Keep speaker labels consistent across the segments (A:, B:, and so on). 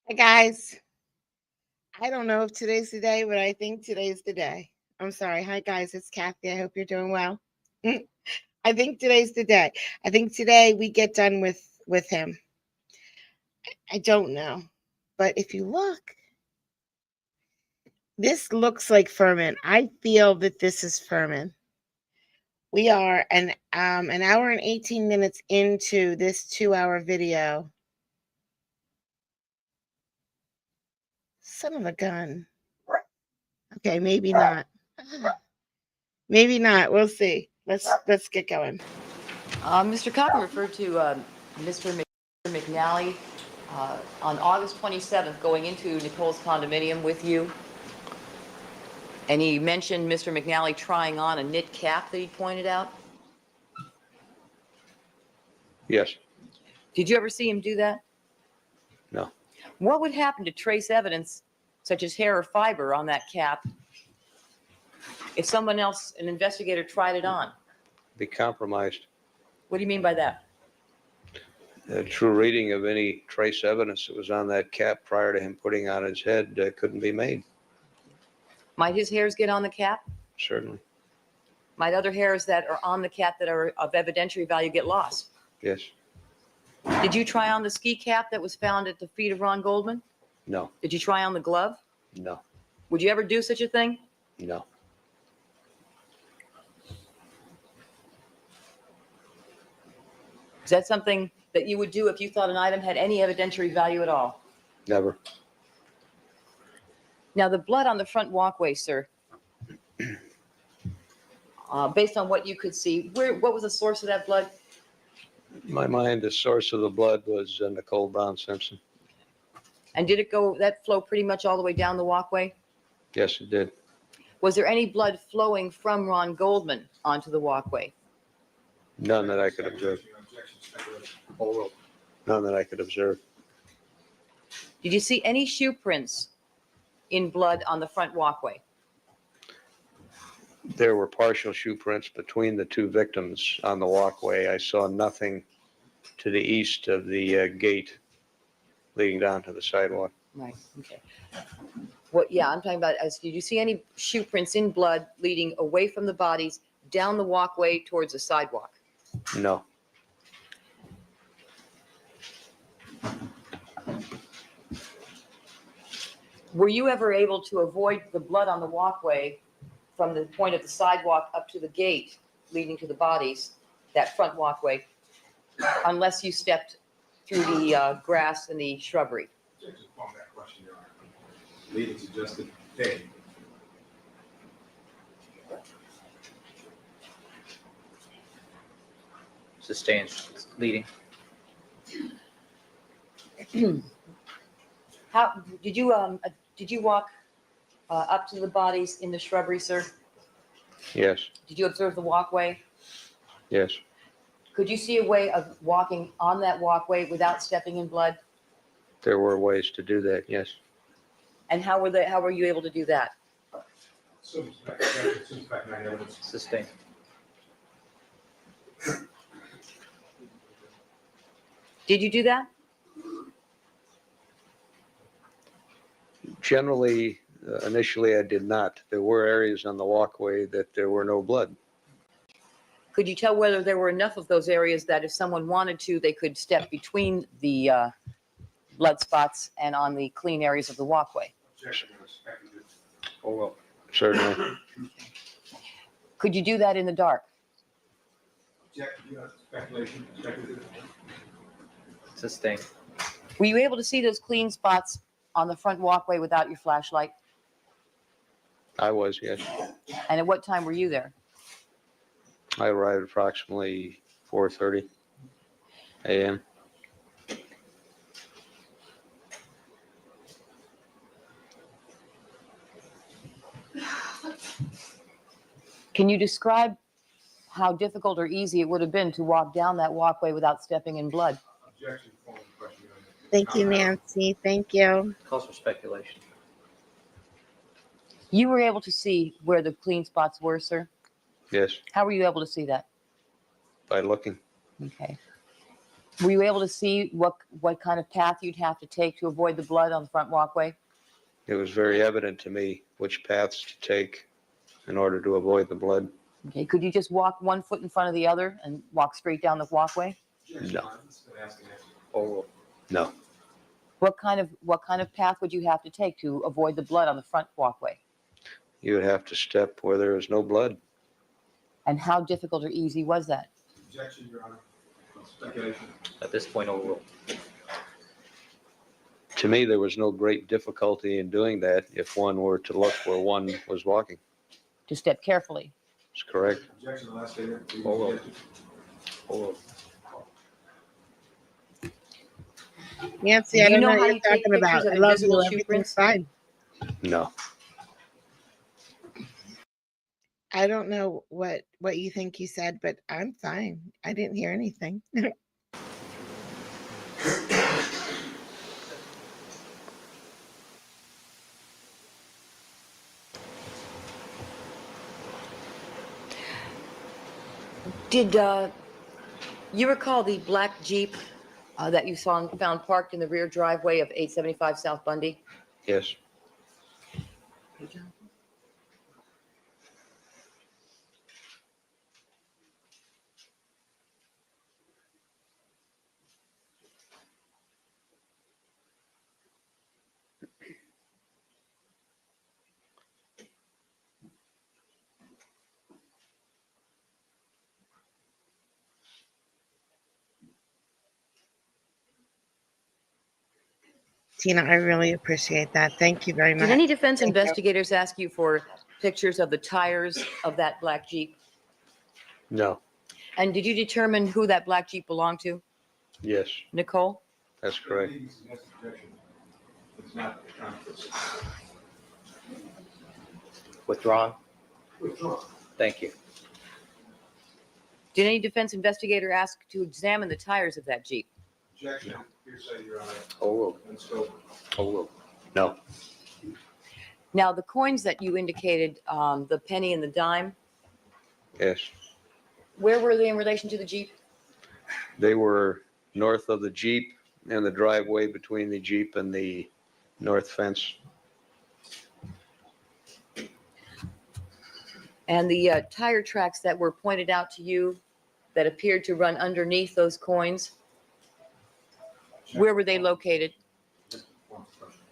A: Hey guys, I don't know if today's the day, but I think today's the day. I'm sorry. Hi guys, it's Kathy. I hope you're doing well. I think today's the day. I think today we get done with him. I don't know, but if you look, this looks like Furman. I feel that this is Furman. We are an hour and 18 minutes into this 2-hour video. Son of a gun. Okay, maybe not. Maybe not. We'll see. Let's get going.
B: Mr. Cochran referred to Mr. McNally on August 27th going into Nicole's condominium with you. And he mentioned Mr. McNally trying on a knit cap that he pointed out.
C: Yes.
B: Did you ever see him do that?
C: No.
B: What would happen to trace evidence, such as hair or fiber, on that cap if someone else, an investigator, tried it on?
C: Be compromised.
B: What do you mean by that?
C: A true reading of any trace evidence that was on that cap prior to him putting on his head couldn't be made.
B: Might his hairs get on the cap?
C: Certainly.
B: Might other hairs that are on the cap that are of evidentiary value get lost?
C: Yes.
B: Did you try on the ski cap that was found at the feet of Ron Goldman?
C: No.
B: Did you try on the glove?
C: No.
B: Would you ever do such a thing?
C: No.
B: Is that something that you would do if you thought an item had any evidentiary value at all?
C: Never.
B: Now, the blood on the front walkway, sir, based on what you could see, what was the source of that blood?
C: In my mind, the source of the blood was Nicole Brown Simpson.
B: And did it go, that flow pretty much all the way down the walkway?
C: Yes, it did.
B: Was there any blood flowing from Ron Goldman onto the walkway?
C: None that I could observe. None that I could observe.
B: Did you see any shoe prints in blood on the front walkway?
C: There were partial shoe prints between the two victims on the walkway. I saw nothing to the east of the gate leading down to the sidewalk.
B: Right. Okay. What? Yeah, I'm talking about. Did you see any shoe prints in blood leading away from the bodies down the walkway towards the sidewalk?
C: No.
B: Were you ever able to avoid the blood on the walkway from the point of the sidewalk up to the gate leading to the bodies, that front walkway, unless you stepped through the grass and the shrubbery?
D: Objection upon that question, Your Honor. Leading to Justice Day.
E: Sustained leading.
B: How did you walk up to the bodies in the shrubbery, sir?
C: Yes.
B: Did you observe the walkway?
C: Yes.
B: Could you see a way of walking on that walkway without stepping in blood?
C: There were ways to do that. Yes.
B: And how were you able to do that?
E: Sustained.
B: Did you do that?
C: Generally, initially I did not. There were areas on the walkway that there were no blood.
B: Could you tell whether there were enough of those areas that if someone wanted to, they could step between the blood spots and on the clean areas of the walkway?
D: Objection,
C: Oh, well, certainly.
B: Could you do that in the dark?
D: Speculation. Speculative.
E: Sustained.
B: Were you able to see those clean spots on the front walkway without your flashlight?
C: I was, yes.
B: And at what time were you there?
C: I arrived approximately 4:30 a.m.
B: Can you describe how difficult or easy it would have been to walk down that walkway without stepping in blood?
D: Objection upon the question, Your Honor.
A: Thank you, Nancy. Thank you.
E: Calls for speculation.
B: You were able to see where the clean spots were, sir?
C: Yes,
B: How were you able to see that?
C: by looking.
B: Okay. Were you able to see what kind of path you'd have to take to avoid the blood on the front walkway?
C: It was very evident to me which paths to take in order to avoid the blood.
B: Okay, could you just walk 1 foot in front of the other and walk straight down the walkway?
C: No.
E: Oral.
C: No.
B: What kind of path would you have to take to avoid the blood on the front walkway?
C: You would have to step where there is no blood.
B: And how difficult or easy was that?
D: Objection, Your Honor. Speculation.
E: At this point, overruled.
C: To me, there was no great difficulty in doing that if one were to look where one was walking.
B: To step carefully.
C: That's correct.
D: Objection, the last statement.
E: Oral. Oral.
A: Nancy,
B: Do
A: I
B: you
A: don't
B: know
A: know
B: how
A: what
B: you
A: you're
B: take
A: talking about.
B: pictures of
A: I love
B: invisible
A: you.
B: shoe
A: Everything's
B: prints?
A: fine.
C: No.
A: I don't know what you think you said, but I'm fine. I didn't hear anything.
B: Did you recall the black Jeep that you found parked in the rear driveway of 875 South Bundy?
C: Yes.
A: Tina, I really appreciate that. Thank you very much.
B: Did any defense
A: Thank you.
B: investigators ask you for pictures of the tires of that black Jeep?
C: No.
B: And did you determine who that black Jeep belonged to?
C: Yes.
B: Nicole?
C: That's correct.
D: It's not a conflict.
E: Withdrawn.
D: Withdrawn.
E: Thank you.
B: Did any defense investigator ask to examine the tires of that Jeep?
D: Objection. Hearsay, Your Honor.
E: Overruled.
D: And so,
E: Overruled.
C: No.
B: Now, the coins that you indicated, the penny and the dime,
C: Yes.
B: where were they in relation to the Jeep?
C: They were north of the Jeep and the driveway between the Jeep and the north fence.
B: And the tire tracks that were pointed out to you that appeared to run underneath those coins, where were they located?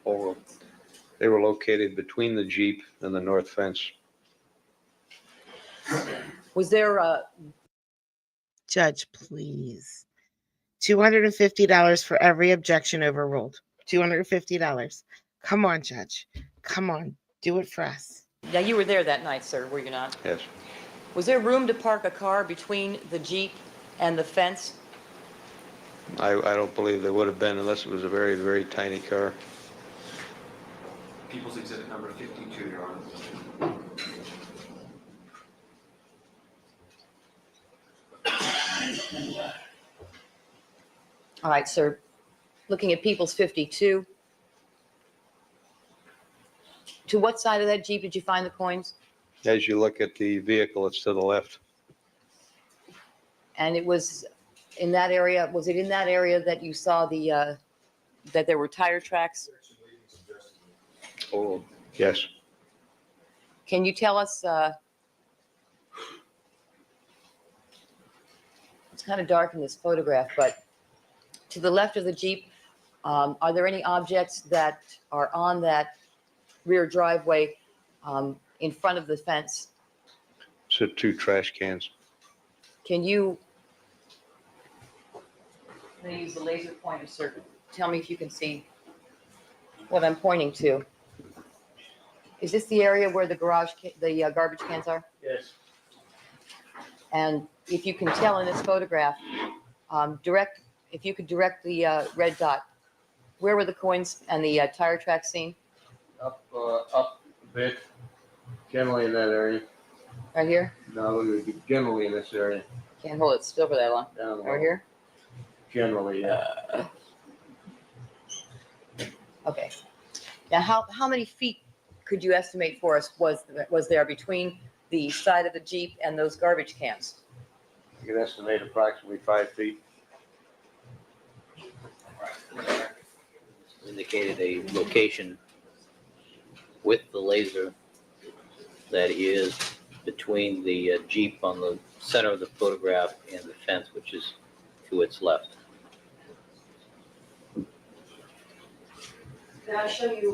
E: Overruled.
C: They were located between the Jeep and the north fence.
B: Was there a
A: Judge, please. $250 for every objection overruled. $250. Come on, Judge. Come on. Do it for us.
B: now you were there that night, sir, were you not?
C: Yes.
B: Was there room to park a car between the Jeep and the fence?
C: I don't believe there would have been unless it was a very, very tiny car.
D: People's Exhibit number 52, Your Honor.
B: All right, sir. Looking at People's 52. To what side of that Jeep did you find the coins?
C: As you look at the vehicle, it's to the left.
B: And it was in that area, was it in that area that you saw the, that there were tire tracks?
D: Objection, leading suggested.
C: Oh. Yes.
B: Can you tell us, it's kind of dark in this photograph, but to the left of the Jeep, are there any objects that are on that rear driveway in front of the fence?
C: So 2 trash cans.
B: Can you, I'm going to use the laser pointer, sir. Tell me if you can see what I'm pointing to. Is this the area where the garbage cans are?
E: Yes.
B: And if you can tell in this photograph, if you could direct the red dot, where were the coins and the tire tracks seen?
C: Up a bit. Generally in that area.
B: Right here?
C: No, it would be generally in this area.
B: Can't hold it still for that long.
C: Down the
B: Right here?
C: Generally, yeah.
B: Okay. Now, how many feet could you estimate for us was there between the side of the Jeep and those garbage cans?
C: You can estimate approximately 5 feet.
E: indicated a location with the laser that is between the Jeep on the center of the photograph and the fence, which is to its left.
B: Can I show you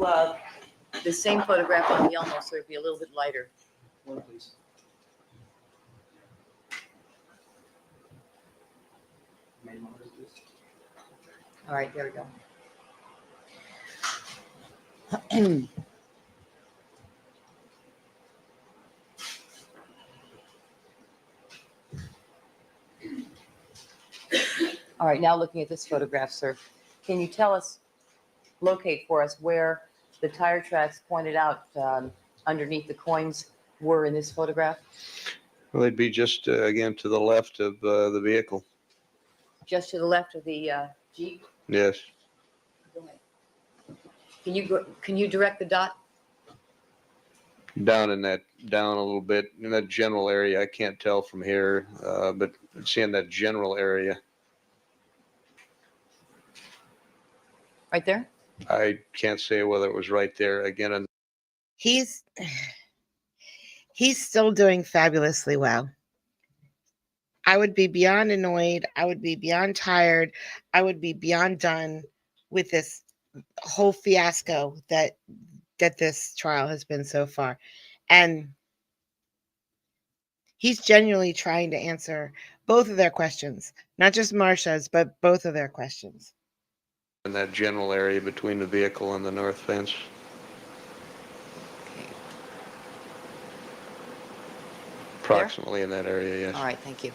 B: the same photograph on the Elmo, so it'd be a little bit lighter?
D: One, please. Main monitor, please.
B: All right, there we go. All right, now looking at this photograph, sir, can you locate for us where the tire tracks pointed out underneath the coins were in this photograph?
C: Well, they'd be just, again, to the left of the vehicle.
B: Just to the left of the Jeep?
C: Yes.
B: Go ahead. Can you direct the dot?
C: Down a little bit in that general area. I can't tell from here, but it's in that general area.
B: Right there?
C: I can't say whether it was right there. Again, and
A: He's still doing fabulously well. I would be beyond annoyed. I would be beyond tired. I would be beyond done with this whole fiasco that this trial has been so far. And he's genuinely trying to answer both of their questions, not just Marsha's, but both of their questions.
C: in that general area between the vehicle and the north fence. Approximately in that area, yes.
B: All right, thank you.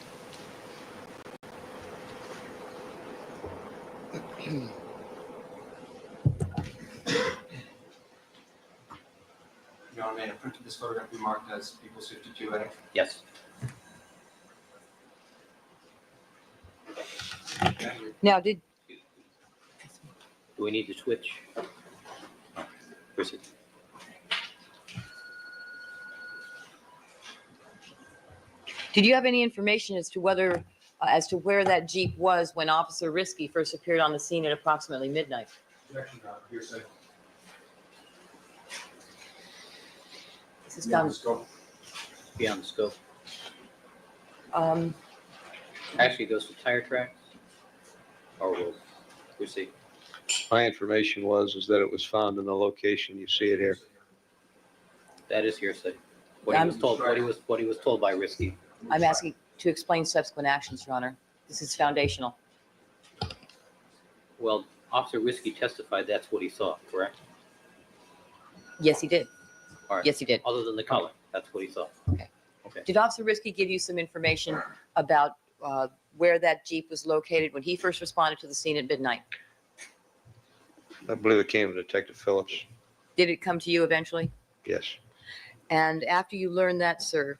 D: Your Honor, may I print this photograph be marked as People's 52A?
E: Yes.
B: Now, did
E: Do we need to switch? Proceed.
B: you have any information as to where that Jeep was when Officer Risky first appeared on the scene at approximately midnight?
D: Objection, Your Honor. Hearsay.
B: This is
D: Beyond
B: done.
D: the scope.
E: Beyond the scope.
B: Um,
E: Actually, goes to tire tracks. Or will proceed.
C: My information is that it was found in the location. You see it here.
E: That is hearsay. What he was told. What he was told by Risky.
B: I'm asking to explain subsequent actions, Your Honor. This is foundational.
E: Well, Officer Risky testified that's what he saw, correct?
B: Yes, he did.
E: All right.
B: Yes, he did.
E: Other than the color, that's what he saw.
B: Did Officer Risky give you some information about where that Jeep was located when he first responded to the scene at midnight?
C: I believe it came to Detective Phillips.
B: Did it come to you eventually?
C: Yes.
B: And after you learned that, sir,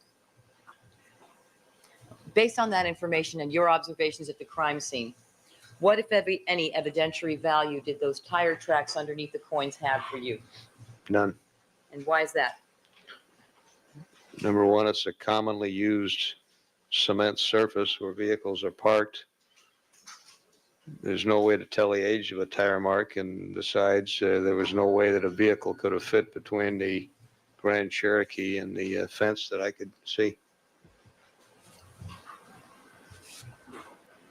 B: based on that information and your observations at the crime scene, what, if any, evidentiary value did those tire tracks underneath the coins have for you?
C: None.
B: And why is that?
C: Number one, it's a commonly used cement surface where vehicles are parked. There's no way to tell the age of a tire mark, and besides, there was no way that a vehicle could have fit between the Grand Cherokee and the fence that I could see.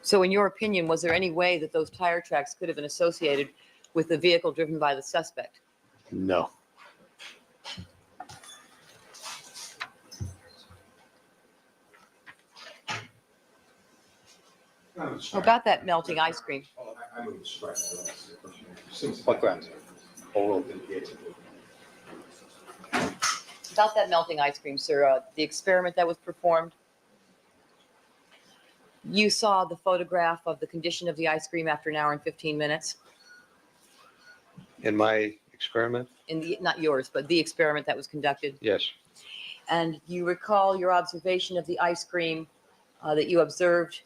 B: So in your opinion, was there any way that those tire tracks could have been associated with the vehicle driven by the suspect?
C: No.
B: About that melting ice cream.
D: I move to strike. Simpson.
E: What grounds? Oral.
B: About that melting ice cream, sir, the experiment that was performed, you saw the photograph of the condition of the ice cream after an hour and 15 minutes?
C: In my experiment?
B: Not yours, but the experiment that was conducted.
C: Yes.
B: And you recall your observation of the ice cream that you observed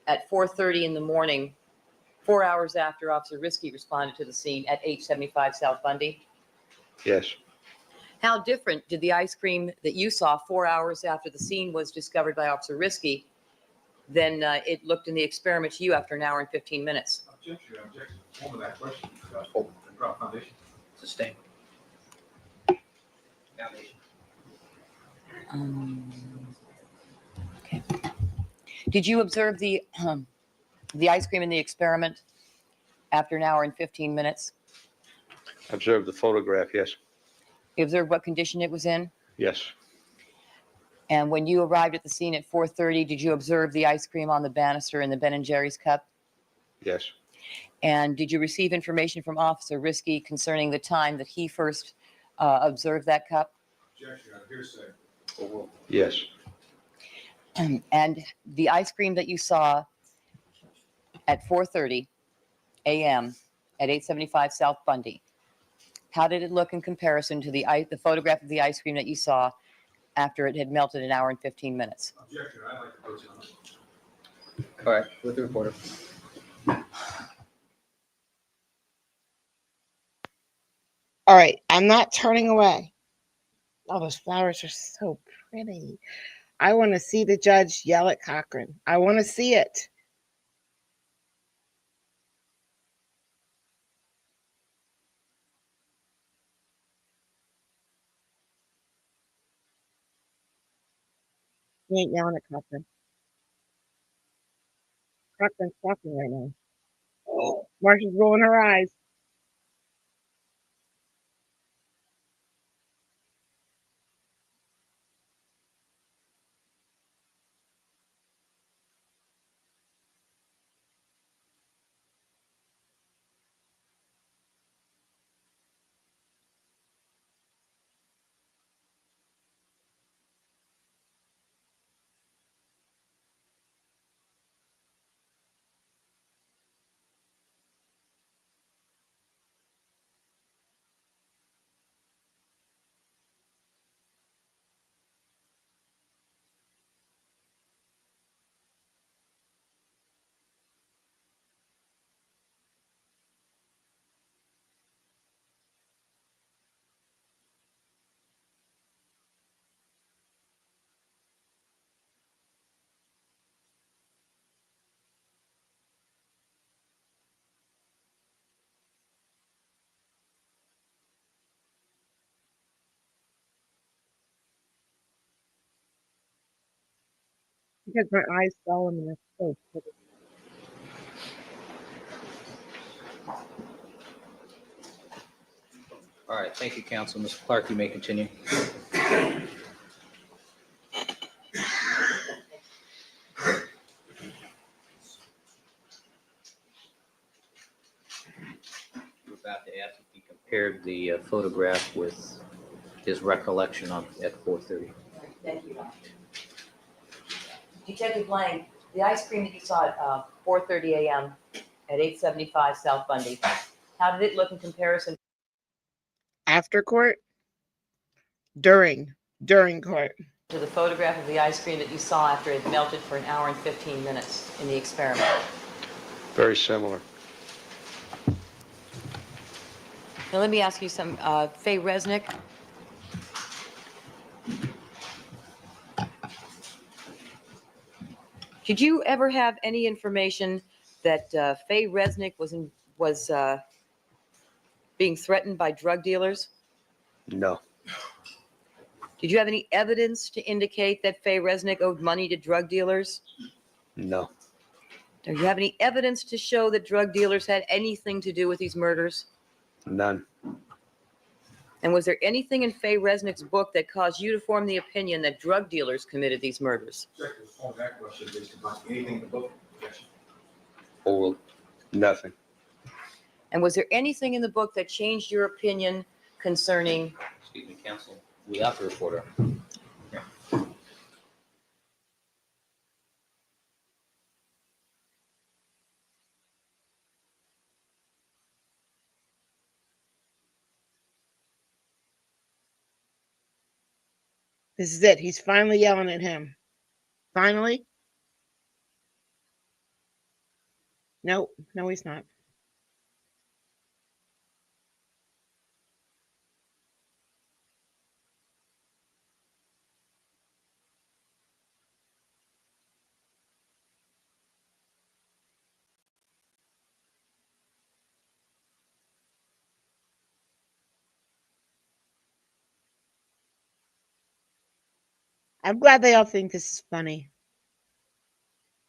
B: at 4:30 in the morning, 4 hours after Officer Risky responded to the scene at 875 South Bundy?
C: Yes.
B: How different did the ice cream that you saw 4 hours after the scene was discovered by Officer Risky than it looked in the experiment to you after an hour and 15 minutes?
D: Objection. The form of that question is about open and Proper foundation.
E: Sustain. Foundation.
B: Okay. Did you observe the ice cream in the experiment after an hour and 15 minutes?
C: Observe the photograph, yes.
B: You observed what condition it was in?
C: Yes.
B: And when you arrived at the scene at 4:30, did you observe the ice cream on the banister in the Ben and Jerry's cup?
C: Yes.
B: And did you receive information from Officer Risky concerning the time that he first observed that cup?
D: Objection, hearsay.
E: Overruled.
C: Yes.
B: And the ice cream that you saw at 4:30 a.m. at 875 South Bundy, how did it look in comparison to the photograph of the ice cream that you saw after it had melted an hour and 15 minutes?
D: Objection, I'd like to protest on this.
E: Correct. With the reporter.
A: All right, I'm not turning away. Oh, those flowers are so pretty. I want to see the judge yell at Cochran. I want to see it. He ain't yelling at Cochran. Cochran's talking right now. Oh, Marsha's rolling her eyes. Because my eyes fell on the so pretty.
E: All right. Thank you, counsel. Mr. Clark, you may continue. We're about to ask if he compared the photograph with his recollection at 4:30.
B: Thank you. Detective Lang, the ice cream that you saw at 4:30 a.m. at 875 South Bundy, how did it look in comparison
A: After court? During court.
B: to the photograph of the ice cream that you saw after it melted for an hour and 15 minutes in the experiment?
C: Very similar.
B: Now let me ask you some, Faye Resnick. Did you ever have any information that Faye Resnick was being threatened by drug dealers?
C: No.
B: Did you have any evidence to indicate that Faye Resnick owed money to drug dealers?
C: No.
B: Do you have any evidence to show that drug dealers had anything to do with these murders?
C: None.
B: And was there anything in Faye Resnick's book that caused you to form the opinion that drug dealers committed these murders?
D: Objection, on that question based upon anything in the book. Objection.
C: Overruled. Nothing.
B: And was there anything in the book that changed your opinion concerning?
E: Excuse me, counsel. We have the reporter.
A: This is it. He's finally yelling at him. Finally? No, he's not. I'm glad they all think this is funny.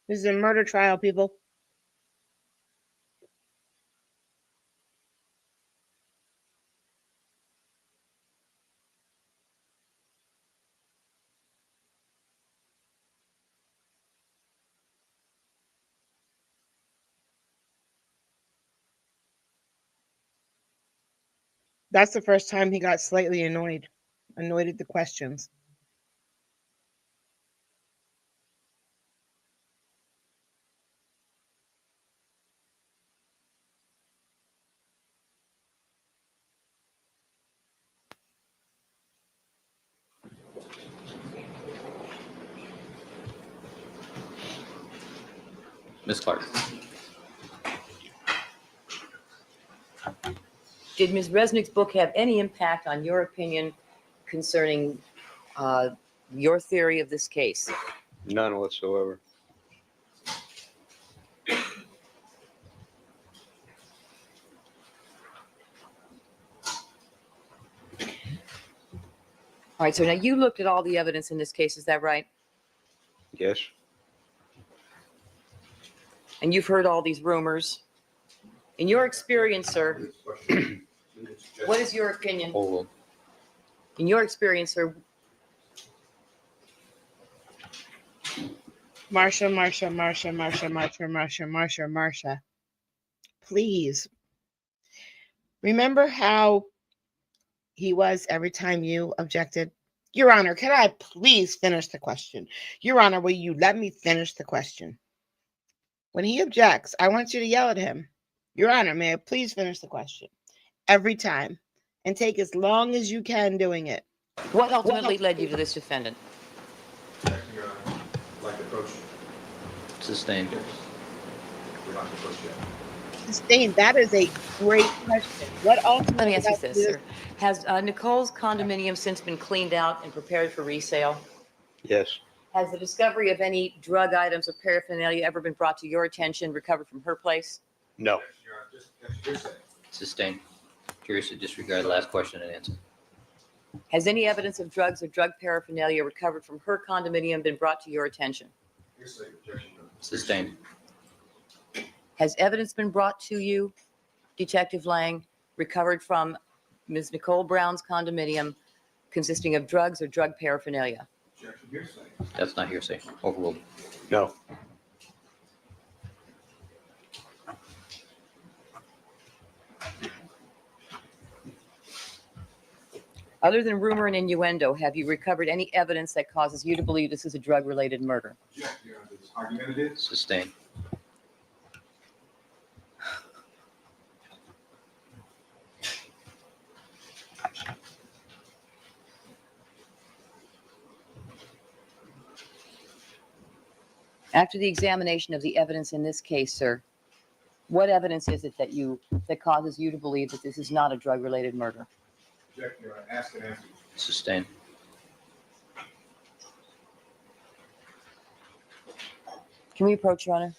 A: This is a murder trial, people. That's the first time he got slightly annoyed at the questions.
E: Ms. Clark.
B: Did Ms. Resnick's book have any impact on your opinion concerning your theory of this case?
C: None whatsoever.
B: All right, so now you looked at all the evidence in this case, is that right?
C: Yes.
B: And you've heard all these rumors. In your experience, sir, what is your opinion?
E: Overruled.
B: In your experience, sir,
A: Marsha. Please. Remember how he was every time you objected? Your Honor, can I please finish the question? Your Honor, will you let me finish the question? When he objects, I want you to yell at him. Your Honor, may I please finish the question? Every time. And take as long as you can doing it.
B: what ultimately led you to this defendant?
D: Your Honor, like approach.
E: Sustained.
D: We're not approach yet.
A: Sustained, that is a great question. What ultimately
B: Let me ask you
A: led
B: this,
A: to
B: sir. Has Nicole's condominium since been cleaned out and prepared for resale?
C: Yes.
B: Has the discovery of any drug items or paraphernalia ever been brought to your attention, recovered from her place?
C: No.
D: Your Honor, just hearsay.
E: Sustained. Curious to disregard the last question and answer.
B: Has any evidence of drugs or drug paraphernalia recovered from her condominium been brought to your attention?
D: Hearsay, objection.
E: Sustained.
B: Has evidence been brought to you, Detective Lang, recovered from Ms. Nicole Brown's condominium consisting of drugs or drug paraphernalia?
D: Objection, hearsay.
E: That's not hearsay. Overruled.
C: No.
B: Other than rumor and innuendo, have you recovered any evidence that causes you to believe this is a drug-related murder?
D: Object, Your Honor, this argumentative.
E: Sustained.
B: After the examination of the evidence in this case, sir, what evidence is it that causes you to believe that this is not a drug-related murder?
D: Object, Your Honor, ask and answer.
E: Sustained.
B: Can we approach, Your Honor?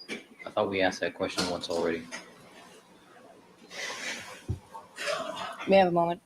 E: I thought we asked that question once already.
B: May I have a moment?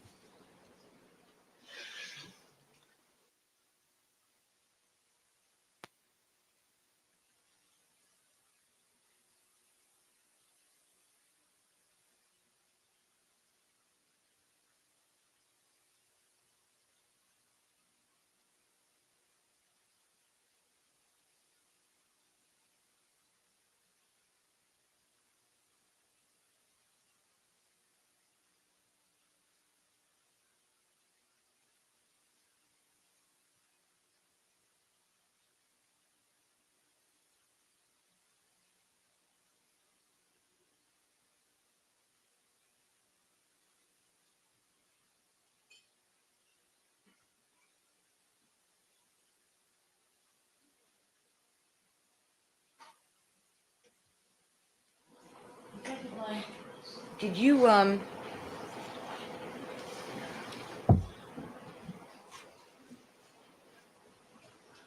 B: Did you, in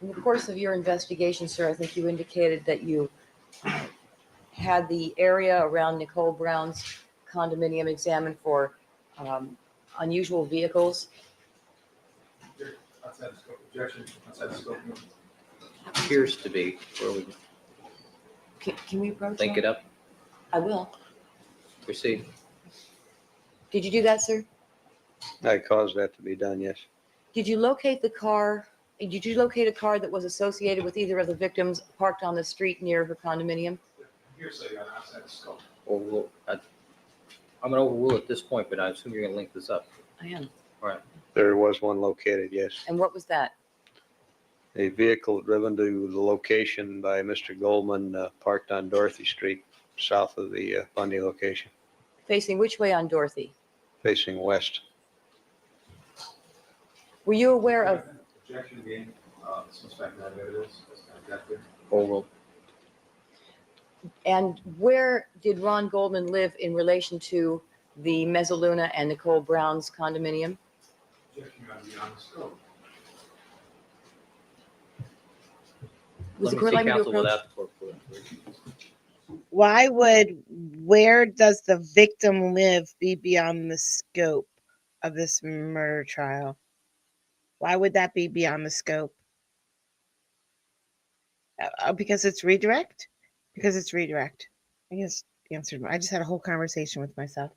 B: the course of your investigation, sir, I think you indicated that you had the area around Nicole Brown's condominium examined for unusual vehicles.
D: I Outside the scope, objection, outside the scope.
E: Appears to be, where we
B: Can we approach
E: link it
B: him?
E: up,
B: I will.
E: proceed.
B: Did you do that, sir?
C: I caused that to be done, yes.
B: Did you locate the car? Did you locate a car that was associated with either of the victims parked on the street near her condominium?
D: Hearsay, Your Honor, outside the scope.
E: I'm gonna overrule at this point, but I assume you're gonna link this up.
B: I am.
C: There was one located, yes.
B: And what was that?
C: A vehicle driven to the location by Mr. Goldman, parked on Dorothy Street, south of the Bundy location,
B: Facing which way on Dorothy?
C: facing west.
B: Were you aware of,
D: Objection again, suspect that evidence, objective.
E: Overrule.
B: and where did Ron Goldman live in relation to the Mezzaluna and Nicole Brown's condominium?
D: Objection, Your Honor, beyond the scope.
B: Was
E: Let
B: the
E: me
B: court
E: see
B: like me to
E: counsel
B: approach?
E: without the court, please.
A: Where does the victim live be beyond the scope of this murder trial? Why would that be beyond the scope? Because it's redirect? Because it's redirect. I just answered. I just had a whole conversation with myself.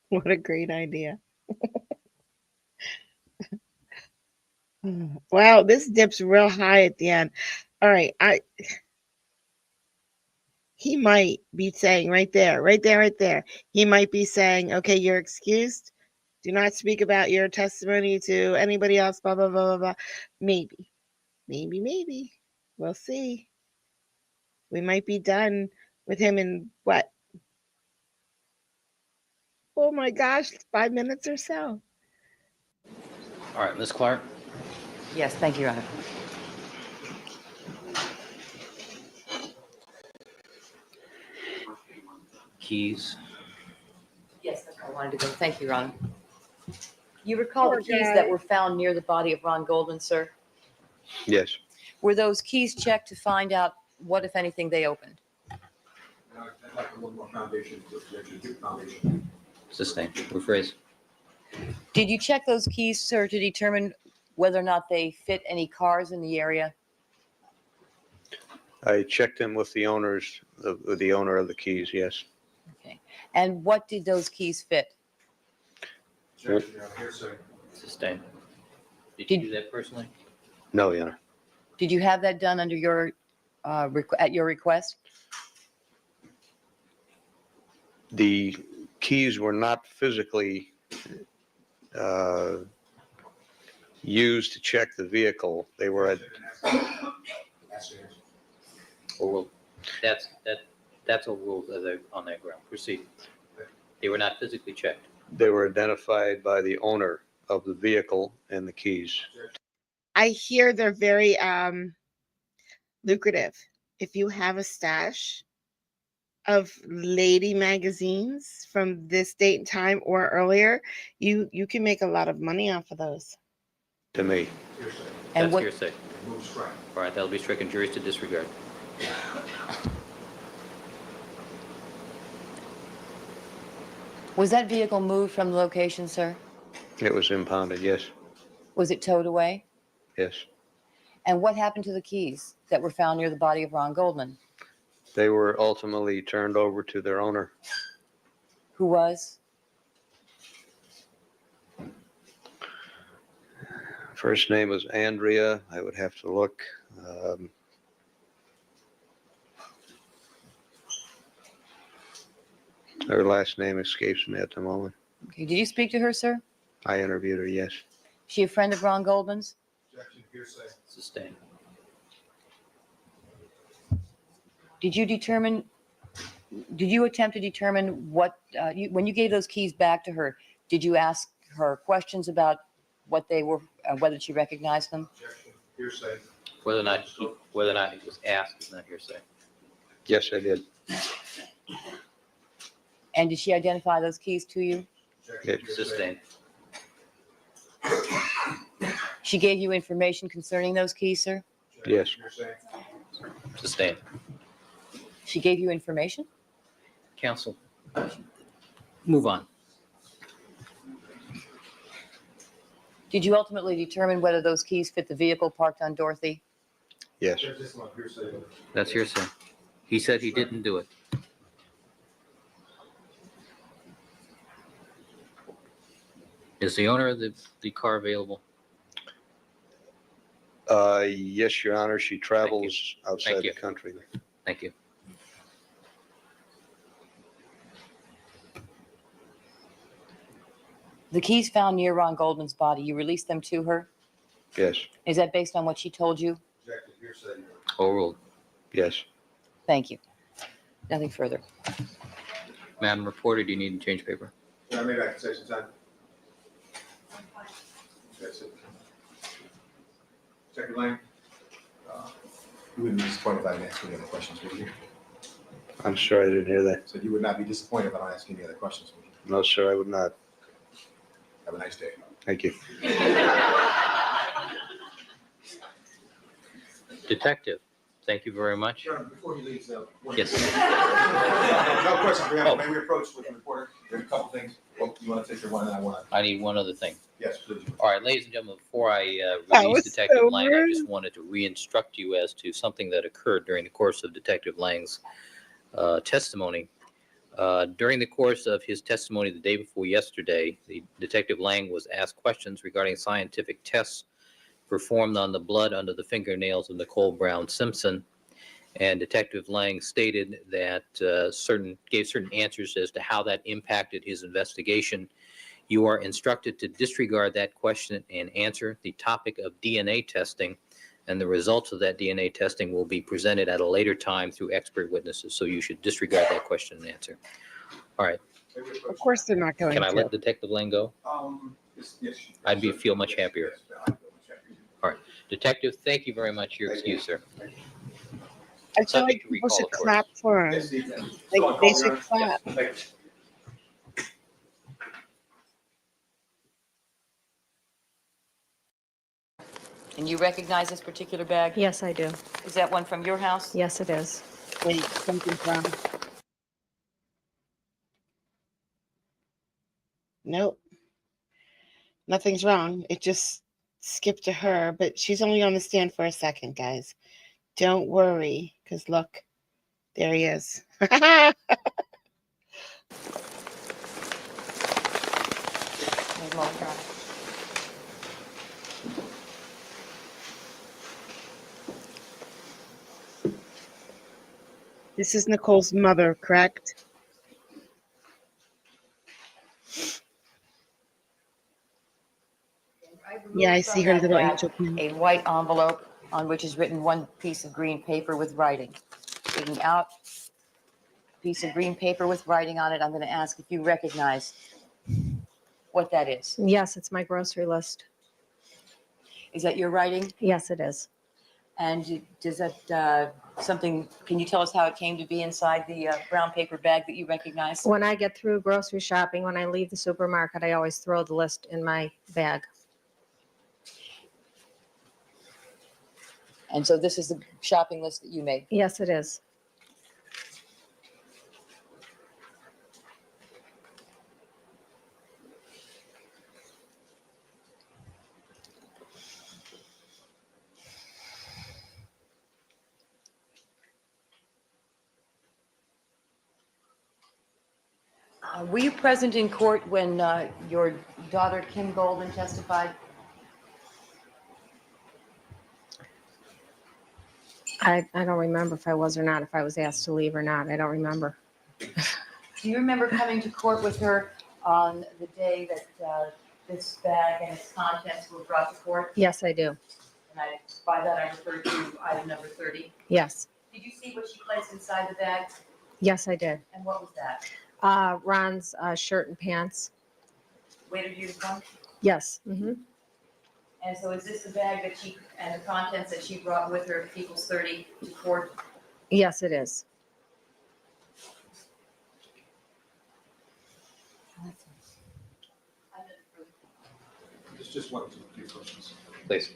A: What a great idea. Wow, this dips real high at the end. All right, he might be saying right there, right there, right there. He might be saying, okay, you're excused. Do not speak about your testimony to anybody else, blah, blah, blah, blah, blah. Maybe, maybe. We'll see. We might be done with him in what? Oh my gosh, 5 minutes or so.
E: All right, Ms. Clark,
B: Yes, thank you, Your Honor.
E: keys.
B: Yes, that's where I wanted to go. Thank you, Your Honor. You recall
A: Poor
B: the keys
A: guy.
B: that were found near the body of Ron Goldman, sir?
C: Yes,
B: Were those keys checked to find out what, if anything, they opened?
D: I'd like a little more foundation to objection, to foundation.
E: Sustained. Rephrase.
B: Did you check those keys, sir, to determine whether or not they fit any cars in the area?
C: I checked in with the owners, the owner of the keys, yes.
B: Okay. And what did those keys fit?
D: Objection, Your Honor, hearsay.
E: Sustained. Did you do that personally?
C: No, Your Honor.
B: Did you have that done under your, at your request?
C: The keys were not physically used to check the vehicle. They were,
E: Overruled. That's overruled on that ground. Proceed. They were not physically checked.
C: they were identified by the owner of the vehicle and the keys.
A: I hear they're very lucrative. If you have a stash of lady magazines from this date and time or earlier, you can make a lot of money off of those.
C: To me,
D: Hearsay.
B: And
E: That's
B: what,
E: hearsay.
D: Move strike.
E: All right, that'll be stricken. Juries to disregard.
B: was that vehicle moved from the location, sir?
C: it was impounded, yes,
B: Was it towed away?
C: yes.
B: And what happened to the keys that were found near the body of Ron Goldman?
C: They were ultimately turned over to their owner.
B: Who was?
C: First name was Andrea. I would have to look. Her last name escapes me at the moment.
B: Okay. Did you speak to her, sir?
C: I interviewed her, yes.
B: She a friend of Ron Goldman's?
D: Objection, hearsay.
E: Sustained.
B: Did you attempt to determine what, when you gave those keys back to her, did you ask her questions about what they were, whether she recognized them?
D: Objection, hearsay.
E: Whether or not it was asked is not hearsay.
C: Yes, I did.
B: And did she identify those keys to you?
D: Objection, hearsay.
E: Sustained.
B: She gave you information concerning those keys, sir?
C: Yes.
D: Hearsay.
E: Sustained.
B: She gave you information?
E: Counsel, move on.
B: Did you ultimately determine whether those keys fit the vehicle parked on Dorothy?
C: Yes.
D: Judge, this one, hearsay.
E: That's hearsay. He said he didn't do it. Is the owner of the car available?
C: Yes, Your Honor, she travels outside the
E: you.
C: country.
E: Thank you.
B: The keys found near Ron Goldman's body, you released them to her?
C: Yes,
B: Is that based on what she told you?
D: Objection, hearsay.
E: Overruled.
C: yes.
B: Thank you. Nothing further.
E: Madam Reporter, do you need to change paper?
D: Maybe I can say some time. That's it. Secretary Lang?
F: You wouldn't be disappointed if I didn't ask any other questions, would you?
C: I'm sorry, I didn't hear that.
F: So you would not be disappointed if I don't ask any other questions, would you?
C: No, sir, I would not.
F: Have a nice day.
C: Thank you.
E: Detective, thank you very much.
F: Your Honor, before he leaves,
E: Yes.
F: No questions, we
E: Oh.
F: have, may we approach with the reporter? There's a couple things. Well, you want to take your one and I want to,
E: I need one other thing.
F: yes, please.
E: All right, ladies and gentlemen, before I
A: That
E: release
A: was
E: Detective
A: so
E: Lang, I
A: rude.
E: just wanted to re-instruct you as to something that occurred during the course of Detective Lang's testimony. During the course of his testimony the day before yesterday, the Detective Lang was asked questions regarding scientific tests performed on the blood under the fingernails of Nicole Brown Simpson. And Detective Lang stated that gave certain answers as to how that impacted his investigation. You are instructed to disregard that question and answer the topic of DNA testing, and the results of that DNA testing will be presented at a later time through expert witnesses. So you should disregard that question and answer. All right.
F: May we approach?
A: Of course they're not going
E: Can I
A: to.
E: let Detective Lang go?
F: Yes.
E: I'd feel much happier.
F: Yes, I'd feel much happier.
E: Detective, thank you very much. Your
F: Thank you.
E: excuse, sir.
A: I feel
E: Subject
A: like
E: to
A: people
E: recall,
A: should
E: of course.
A: clap for him.
F: Yes, Steve.
A: Like,
F: Go on,
A: they
F: call,
A: should
F: Your Honor.
A: clap.
F: Yes, thank you.
B: And you recognize this particular bag?
G: Yes, I do.
B: Is that one from your house?
G: Yes, it is.
A: Wait, something's wrong. Nope. Nothing's wrong. It just skipped to her, but she's only on the stand for a second, guys. Don't worry, because look, there he is.
B: Wait a moment, Your Honor.
A: This is Nicole's mother, correct? Yeah, I see her little angel pin.
B: A white envelope on which is written one piece of green paper with writing. Taking out a piece of green paper with writing on it, I'm going to ask if you recognize what that is.
G: Yes, it's my grocery list.
B: Is that your writing?
G: Yes, it is.
B: And does that something, can you tell us how it came to be inside the brown paper bag that you recognize?
G: When I get through grocery shopping, when I leave the supermarket, I always throw the list in my bag.
B: And so this is the shopping list that you made.
G: Yes, it is.
B: Were you present in court when your daughter Kim Golden testified?
G: I don't remember if I was or not, if I was asked to leave or not. I don't remember.
B: Do you remember coming to court with her on the day that this bag and its contents were brought to court?
G: Yes, I do.
B: And by that I refer to item number 30.
G: Yes.
B: Did you see what she placed inside the bag?
G: Yes, I did.
B: And what was that?
G: Ron's shirt and pants.
B: Waiter uniform?
G: Yes. Mm-hmm.
B: And so is this the bag that she, and the contents that she brought with her equals 30 to court?
G: Yes, it is.
F: Just one, two questions.
E: Please.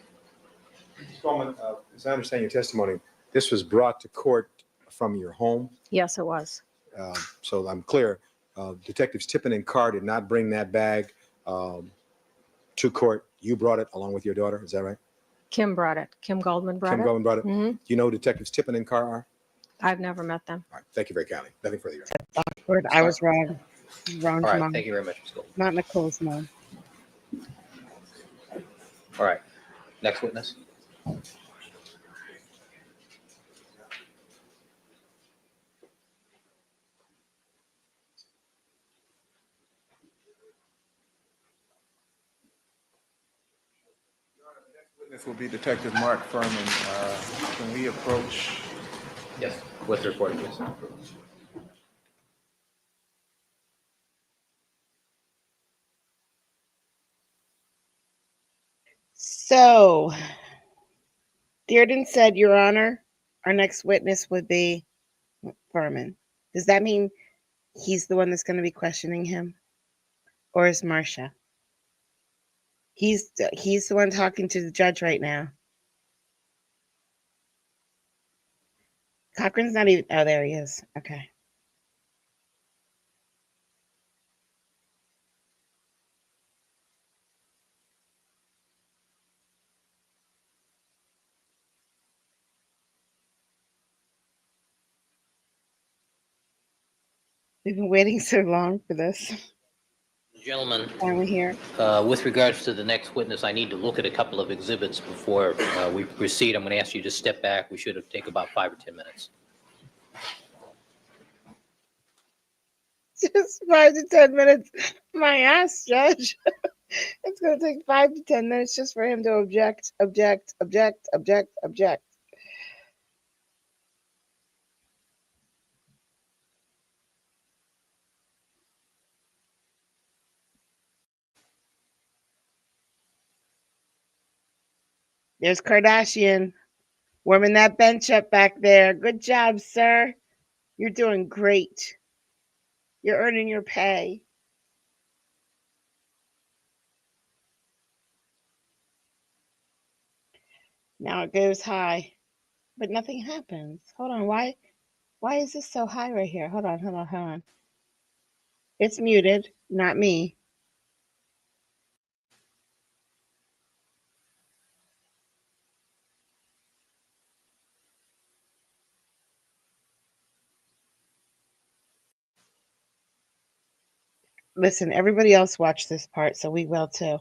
F: Mr. Coleman, as I understand your testimony, this was brought to court from your home.
G: Yes, it was.
F: So I'm clear, Detectives Tippin and Carr did not bring that bag to court. You brought it along with your daughter, is that right?
G: Kim brought it. Kim Goldman brought
F: Kim
G: it.
F: Goldman brought it? Do
G: Hmm.
F: you know who Detectives Tippin and Carr are?
G: I've never met them.
F: All right, thank you very kindly. Nothing further. Your Honor.
A: Awkward. I was wrong. Wrong
E: All right,
A: mom.
E: thank you very much, Ms. Gold.
A: Not Nicole's mom.
E: All right, next witness.
H: Witness will be Detective Mark Furman. Can we approach?
E: Yes, with the report, please.
A: So, Dearden said, Your Honor, our next witness would be Furman. Does that mean he's the one that's going to be questioning him? Or is Marcia? He's the one talking to the judge right now. Cochran's not even, oh, there he is. Okay. We've been waiting so long for this.
E: Gentlemen,
A: Finally here.
E: with regards to the next witness, I need to look at a couple of exhibits before we proceed. I'm going to ask you to step back. We should have taken about 5 or 10 minutes.
A: Just 5 to 10 minutes. My ass, Judge. It's going to take 5 to 10 minutes just for him to object. There's Kardashian warming that bench up back there. Good job, sir. You're doing great. You're earning your pay. Now it goes high, but nothing happens. Hold on. Why is this so high right here? Hold on. It's muted, not me. Listen, everybody else watched this part, so we will too.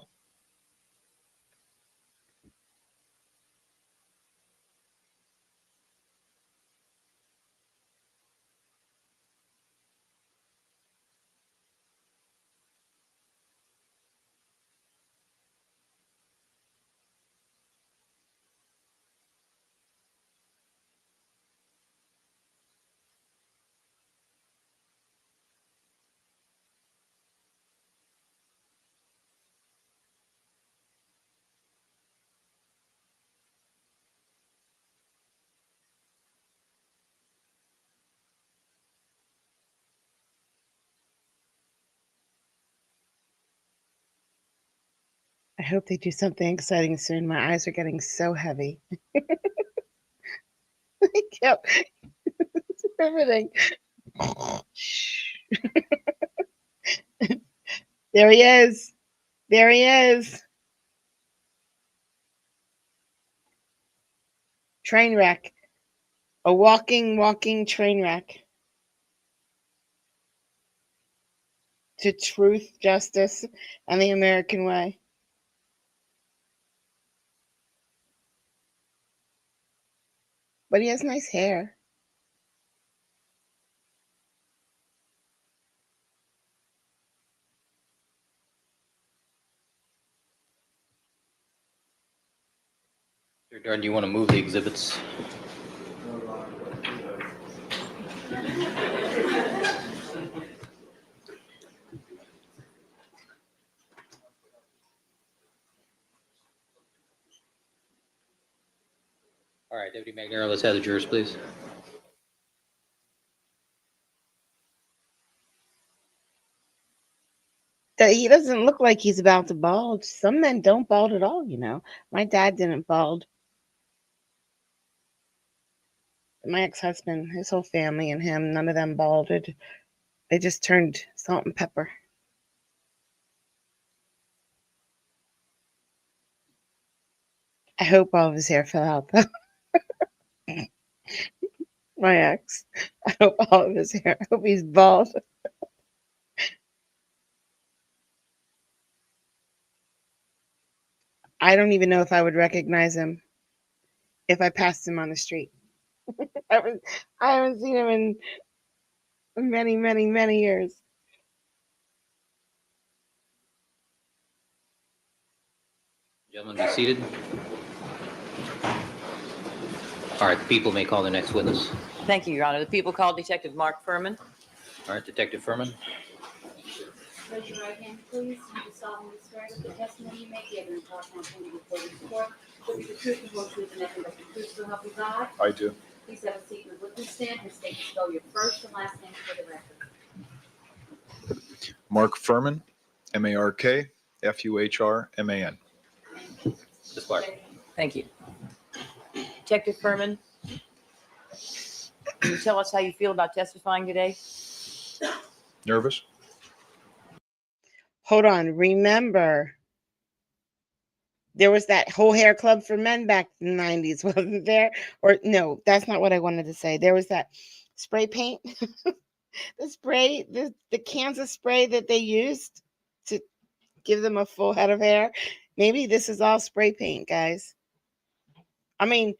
A: I hope they do something exciting soon. My eyes are getting so heavy. I kept everything. There he is. There he is. Train wreck. A walking train wreck. To truth, justice, and the American way. But he has nice hair.
E: Darden, do you want to move the exhibits? All right, Deputy McNair, let's have the jurors, please.
A: That he doesn't look like he's about to bald. Some men don't bald at all, you know. My dad didn't bald. My ex-husband, his whole family and him, none of them balded. They just turned salt and pepper. I hope all of his hair fell out though. My ex. I hope all of his hair. I hope he's bald. I don't even know if I would recognize him if I passed him on the street. I haven't seen him in many, many, many years.
E: Gentlemen, be seated. All right, the people may call the next witness.
B: Thank you, Your Honor. The people call Detective Mark Furman.
E: All right, Detective Furman.
I: Raise your right hand, please. You do solemnly swear that the testimony you may give in the telephone before this court will be the truth, the whole truth, and nothing but the truth, so help you God.
H: I do.
I: Please have a seat in the witness stand and state spell your first and last name for the record.
H: Mark Furman, MarkFuhrman.
E: Ms. Clark.
B: Thank you. Detective Furman, can you tell us how you feel about testifying today?
H: Nervous?
A: Hold on. Remember, there was that whole hair club for men back in the 90s, wasn't there? Or no, that's not what I wanted to say. There was that spray paint, the spray, the cans of spray that they used to give them a full head of hair. Maybe this is all spray paint, guys. I mean,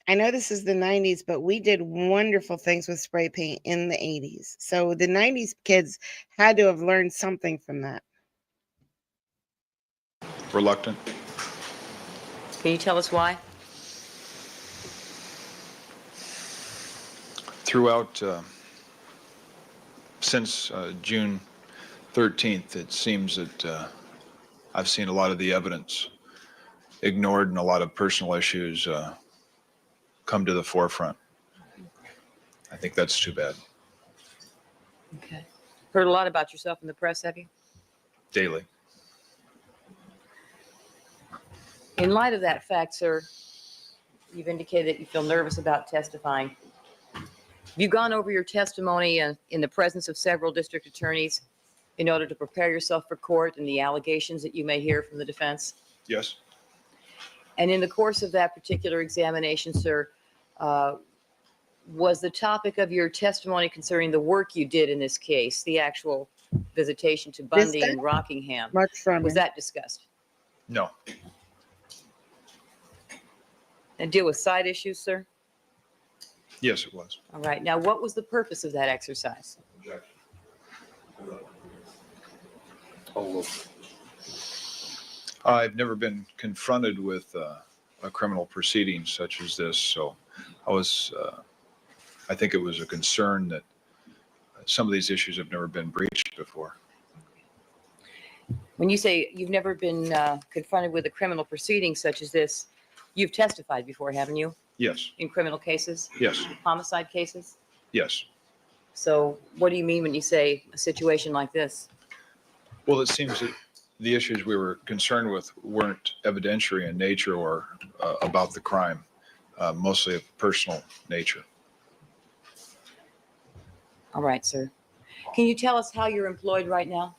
A: I know this is the 90s, but we did wonderful things with spray paint in the 80s. So the 90s kids had to have learned something from that.
H: Reluctant?
B: Can you tell us why?
H: Throughout, since June 13th, it seems that I've seen a lot of the evidence ignored and a lot of personal issues come to the forefront. I think that's too bad.
B: Okay. Heard a lot about yourself in the press, have you?
H: Daily.
B: In light of that fact, sir, you've indicated that you feel nervous about testifying. Have you gone over your testimony in the presence of several district attorneys in order to prepare yourself for court and the allegations that you may hear from the defense?
H: Yes.
B: And in the course of that particular examination, sir, was the topic of your testimony concerning the work you did in this case, the actual visitation to Bundy and Rockingham,
A: Mark Furman.
B: was that discussed?
H: No.
B: And deal with side issues, sir?
H: Yes, it was.
B: All right. Now, what was the purpose of that exercise?
E: Oh,
H: I've never been confronted with a criminal proceeding such as this, so I think it was a concern that some of these issues have never been breached before.
B: When you say you've never been confronted with a criminal proceeding such as this, you've testified before, haven't you,
H: Yes,
B: in criminal cases,
H: yes,
B: homicide cases?
H: yes.
B: So what do you mean when you say a situation like this?
H: Well, it seems that the issues we were concerned with weren't evidentiary in nature or about the crime, mostly of personal nature.
B: All right, sir. Can you tell us how you're employed right now?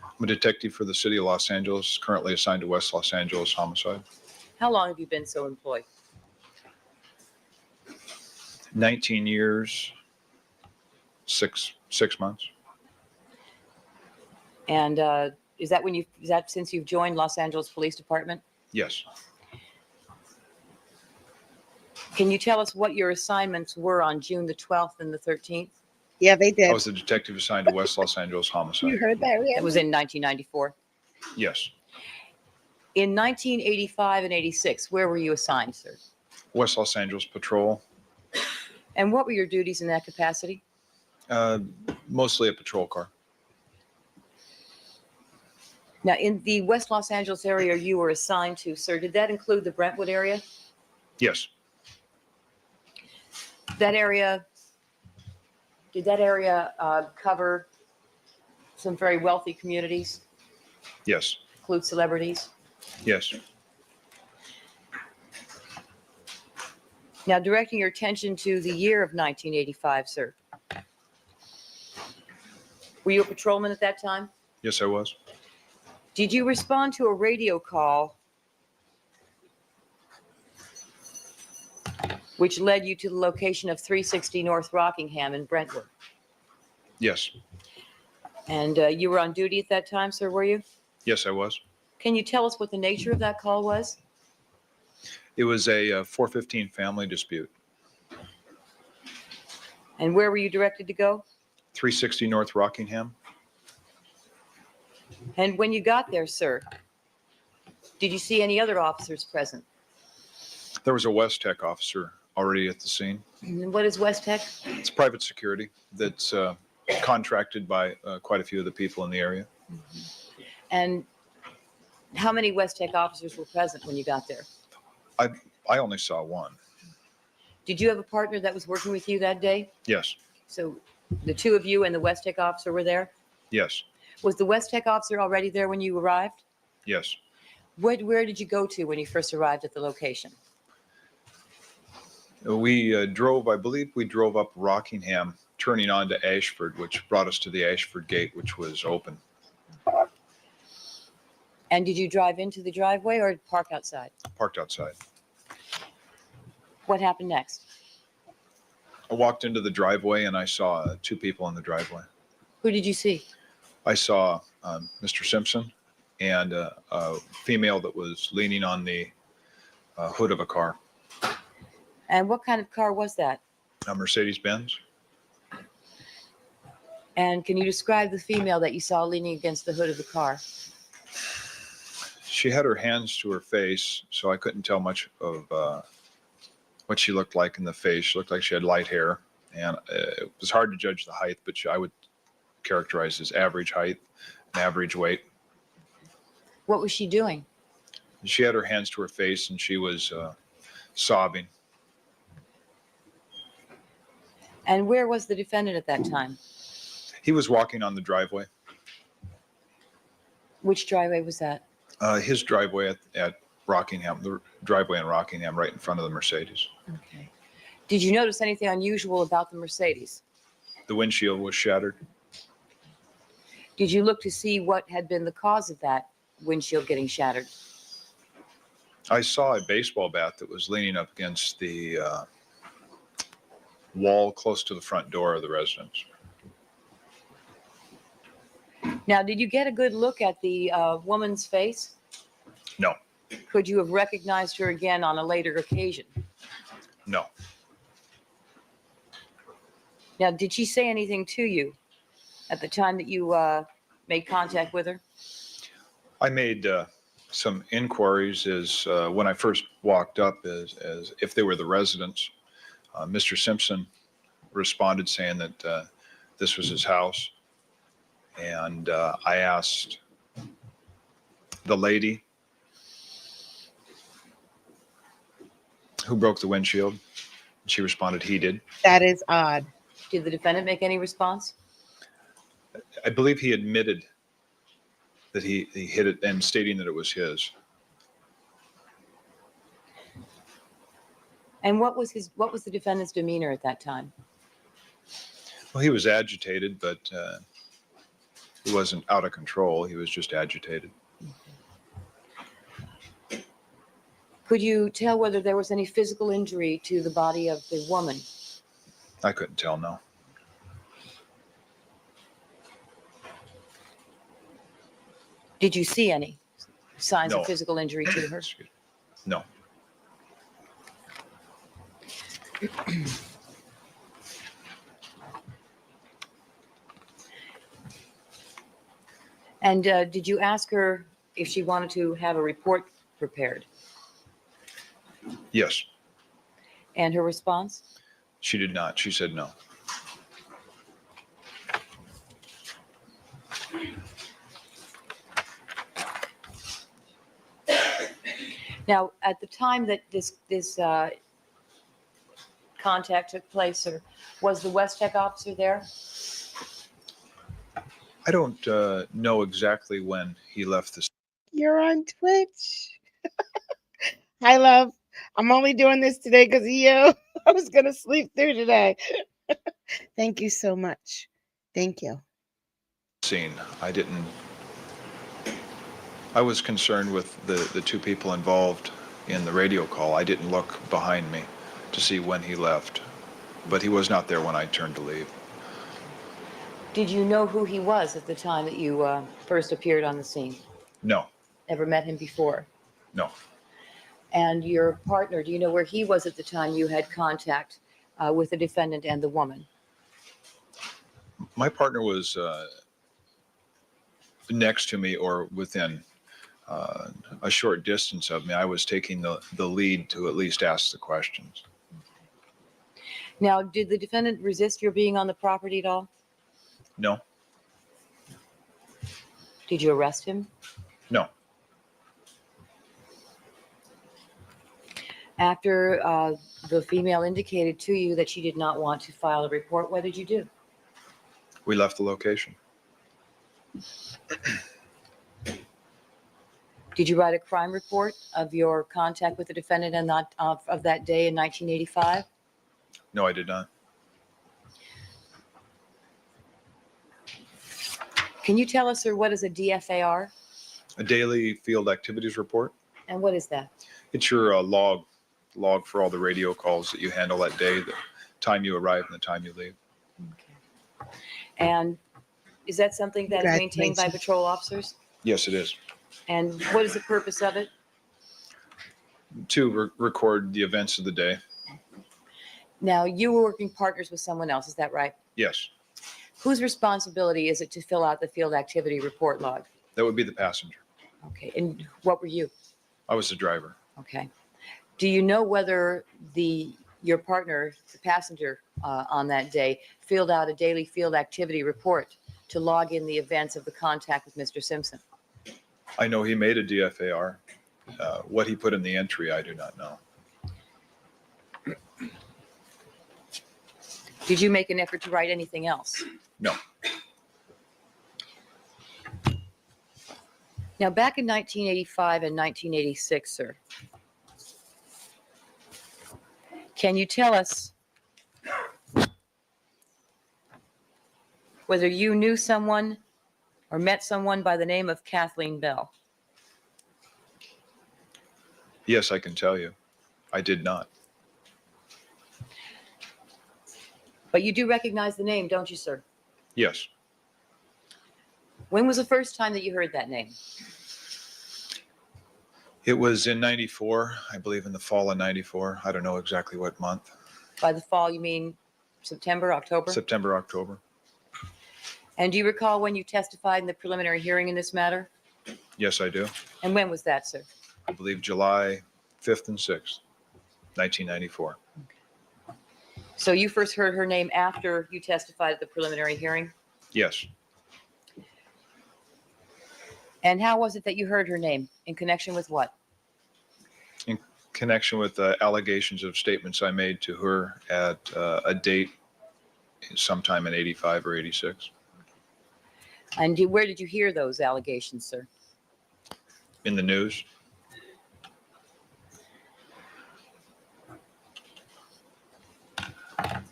H: I'm a detective for the city of Los Angeles, currently assigned to West Los Angeles homicide.
B: How long have you been so employed?
H: 19 years, six months.
B: And is that since you've joined Los Angeles Police Department?
H: Yes.
B: Can you tell us what your assignments were on June the 12th and the 13th?
A: Yeah, they did.
H: I was the detective assigned to West Los Angeles
A: You
H: homicide.
A: heard that?
B: It was in 1994.
H: Yes.
B: In 1985 and 86, where were you assigned, sir?
H: West Los Angeles Patrol,
B: And what were your duties in that capacity?
H: mostly a patrol car.
B: Now, in the West Los Angeles area you were assigned to, sir, did that include the Brentwood area?
H: Yes,
B: That area, did that area cover some very wealthy communities,
H: yes,
B: include celebrities?
H: yes.
B: Now, directing your attention to the year of 1985, sir. Were you a patrolman at that time?
H: Yes, I was.
B: Did you respond to a radio call which led you to the location of 360 North Rockingham in Brentwood?
H: Yes,
B: And you were on duty at that time, sir, were you?
H: yes, I was.
B: Can you tell us what the nature of that call was?
H: It was a 415 family dispute.
B: And where were you directed to go?
H: 360 North Rockingham.
B: And when you got there, sir, did you see any other officers present?
H: There was a West Tech officer already at the scene.
B: And what is West Tech?
H: It's private security that's contracted by quite a few of the people in the area.
B: And how many West Tech officers were present when you got there?
H: I only saw one.
B: Did you have a partner that was working with you that day?
H: Yes,
B: So the two of you and the West Tech officer were there?
H: yes,
B: Was the West Tech officer already there when you arrived?
H: yes.
B: Where did you go to when you first arrived at the location?
H: We drove, I believe we drove up Rockingham, turning onto Ashford, which brought us to the Ashford gate, which was open.
B: And did you drive into the driveway or park outside?
H: Parked outside.
B: What happened next?
H: I walked into the driveway and I saw two people in the driveway.
B: Who did you see?
H: I saw Mr. Simpson and a female that was leaning on the hood of a car,
B: And what kind of car was that?
H: a Mercedes-Benz.
B: And can you describe the female that you saw leaning against the hood of the car?
H: She had her hands to her face, so I couldn't tell much of what she looked like in the face. She looked like she had light hair, and it was hard to judge the height, but I would characterize as average height and average weight.
B: What was she doing?
H: She had her hands to her face, and she was sobbing.
B: And where was the defendant at that time?
H: He was walking on the driveway,
B: Which driveway was that?
H: his driveway at Rockingham, the driveway in Rockingham, right in front of the Mercedes.
B: Okay. Did you notice anything unusual about the Mercedes?
H: The windshield was shattered.
B: Did you look to see what had been the cause of that windshield getting shattered?
H: I saw a baseball bat that was leaning up against the wall close to the front door of the residence.
B: Now, did you get a good look at the woman's face?
H: No,
B: Could you have recognized her again on a later occasion?
H: no,
B: Now, did she say anything to you at the time that you made contact with her?
H: I made some inquiries as when I first walked up as if they were the residents. Mr. Simpson responded saying that this was his house. And I asked the lady who broke the windshield. She responded, he did.
A: That is odd.
B: Did the defendant make any response?
H: I believe he admitted that he hit it and stating that it was his.
B: And what was the defendant's demeanor at that time?
H: Well, he was agitated, but he wasn't out of control. He was just agitated.
B: Could you tell whether there was any physical injury to the body of the woman?
H: I couldn't tell, no.
B: Did you see any signs
H: No.
B: of physical injury to her?
H: No.
B: And did you ask her if she wanted to have a report prepared?
H: Yes,
B: And her response?
H: she did not. She said no.
B: Now, at the time that this contact took place, or was the West Tech officer there?
H: I don't know exactly when he left the.
A: You're on Twitch. Hi, love. I'm only doing this today because of you. I was going to sleep through today. Thank you so much. Thank you.
H: Scene. I was concerned with the two people involved in the radio call. I didn't look behind me to see when he left, but he was not there when I turned to leave.
B: Did you know who he was at the time that you first appeared on the scene?
H: No,
B: Ever met him before?
H: no.
B: And your partner, do you know where he was at the time you had contact with the defendant and the woman?
H: My partner was next to me or within a short distance of me. I was taking the lead to at least ask the questions.
B: Now, did the defendant resist your being on the property at all?
H: No,
B: Did you arrest him?
H: no.
B: After the female indicated to you that she did not want to file a report, what did you do?
H: We left the location.
B: Did you write a crime report of your contact with the defendant and not of that day in 1985?
H: No, I did not.
B: Can you tell us, sir, what is a DFAR?
H: A daily field activities report.
B: And what is that?
H: It's your log for all the radio calls that you handle that day, the time you arrive and the time you leave.
B: Okay. And is that something that is maintained by
A: Congratulations.
B: patrol officers?
H: Yes, it is.
B: And what is the purpose of it?
H: To record the events of the day.
B: Now, you were working partners with someone else, is that right?
H: Yes,
B: Whose responsibility is it to fill out the field activity report log?
H: that would be the passenger.
B: Okay, and what were you?
H: I was the driver.
B: Okay. Do you know whether your partner, the passenger on that day, filled out a daily field activity report to log in the events of the contact with Mr. Simpson?
H: I know he made a DFAR. What he put in the entry, I do not know.
B: Did you make an effort to write anything else?
H: No.
B: Now, back in 1985 and 1986, sir, can you tell us whether you knew someone or met someone by the name of Kathleen Bell?
H: Yes, I can tell you. I did not.
B: But you do recognize the name, don't you, sir?
H: Yes.
B: When was the first time that you heard that name?
H: It was in 94, I believe in the fall of 94. I don't know exactly what month.
B: By the fall, you mean September, October?
H: September, October.
B: And do you recall when you testified in the preliminary hearing in this matter?
H: Yes, I do.
B: And when was that, sir?
H: I believe July 5th and 6th, 1994.
B: So you first heard her name after you testified at the preliminary hearing?
H: Yes.
B: And how was it that you heard her name? In connection with what?
H: In connection with allegations of statements I made to her at a date sometime in 85 or 86.
B: And where did you hear those allegations, sir?
H: In the news.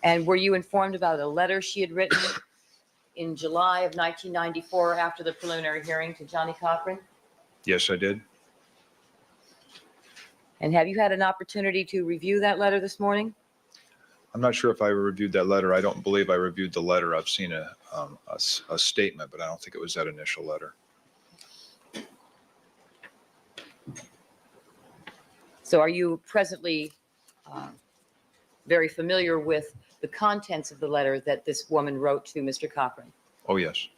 B: And were you informed about a letter she had written in July of 1994 after the preliminary hearing to Johnny Cochran?
H: Yes, I did.
B: And have you had an opportunity to review that letter this morning?
H: I'm not sure if I reviewed that letter. I don't believe I reviewed the letter. I've seen a statement, but I don't think it was that initial letter.
B: So are you presently very familiar with the contents of the letter that this woman wrote to Mr. Cochran?
H: Oh, yes.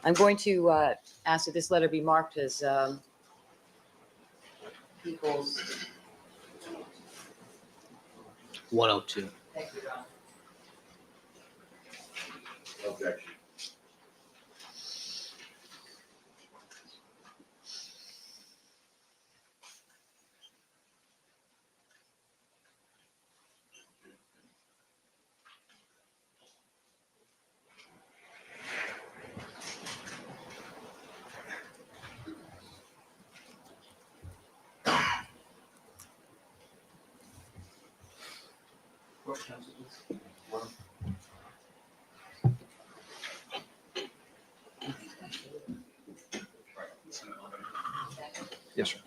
B: I'm going to ask that this letter be marked as people's.
E: 102.
B: Thank you, Ron.
F: Objection.
H: Yes, sir.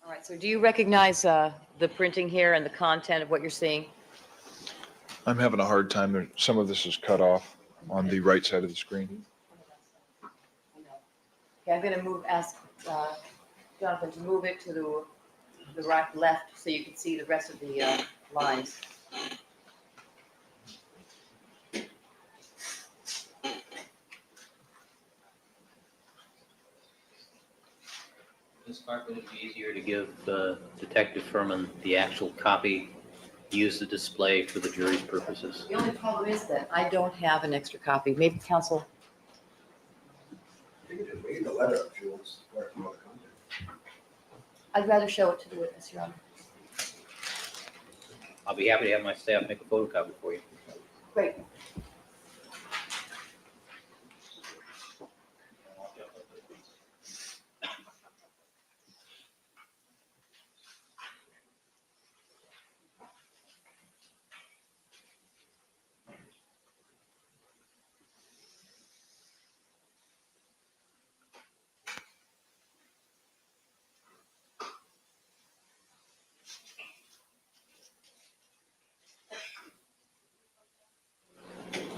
B: All right, so do you recognize the printing here and the content of what you're seeing?
H: I'm having a hard time. Some of this is cut off on the right side of the screen.
B: Okay, I'm going to ask Jonathan to move it to the right, left, so you can see the rest of the lines.
E: Ms. Clark, would it be easier to give Detective Furman the actual copy, use the display for the jury's purposes?
B: The only problem is that I don't have an extra copy. Maybe counsel,
F: You can just read the letter if she wants to clarify the content.
B: I'd rather show it to the witness, Your Honor.
E: I'll be happy to have my staff make a photocopy for you.
B: Great.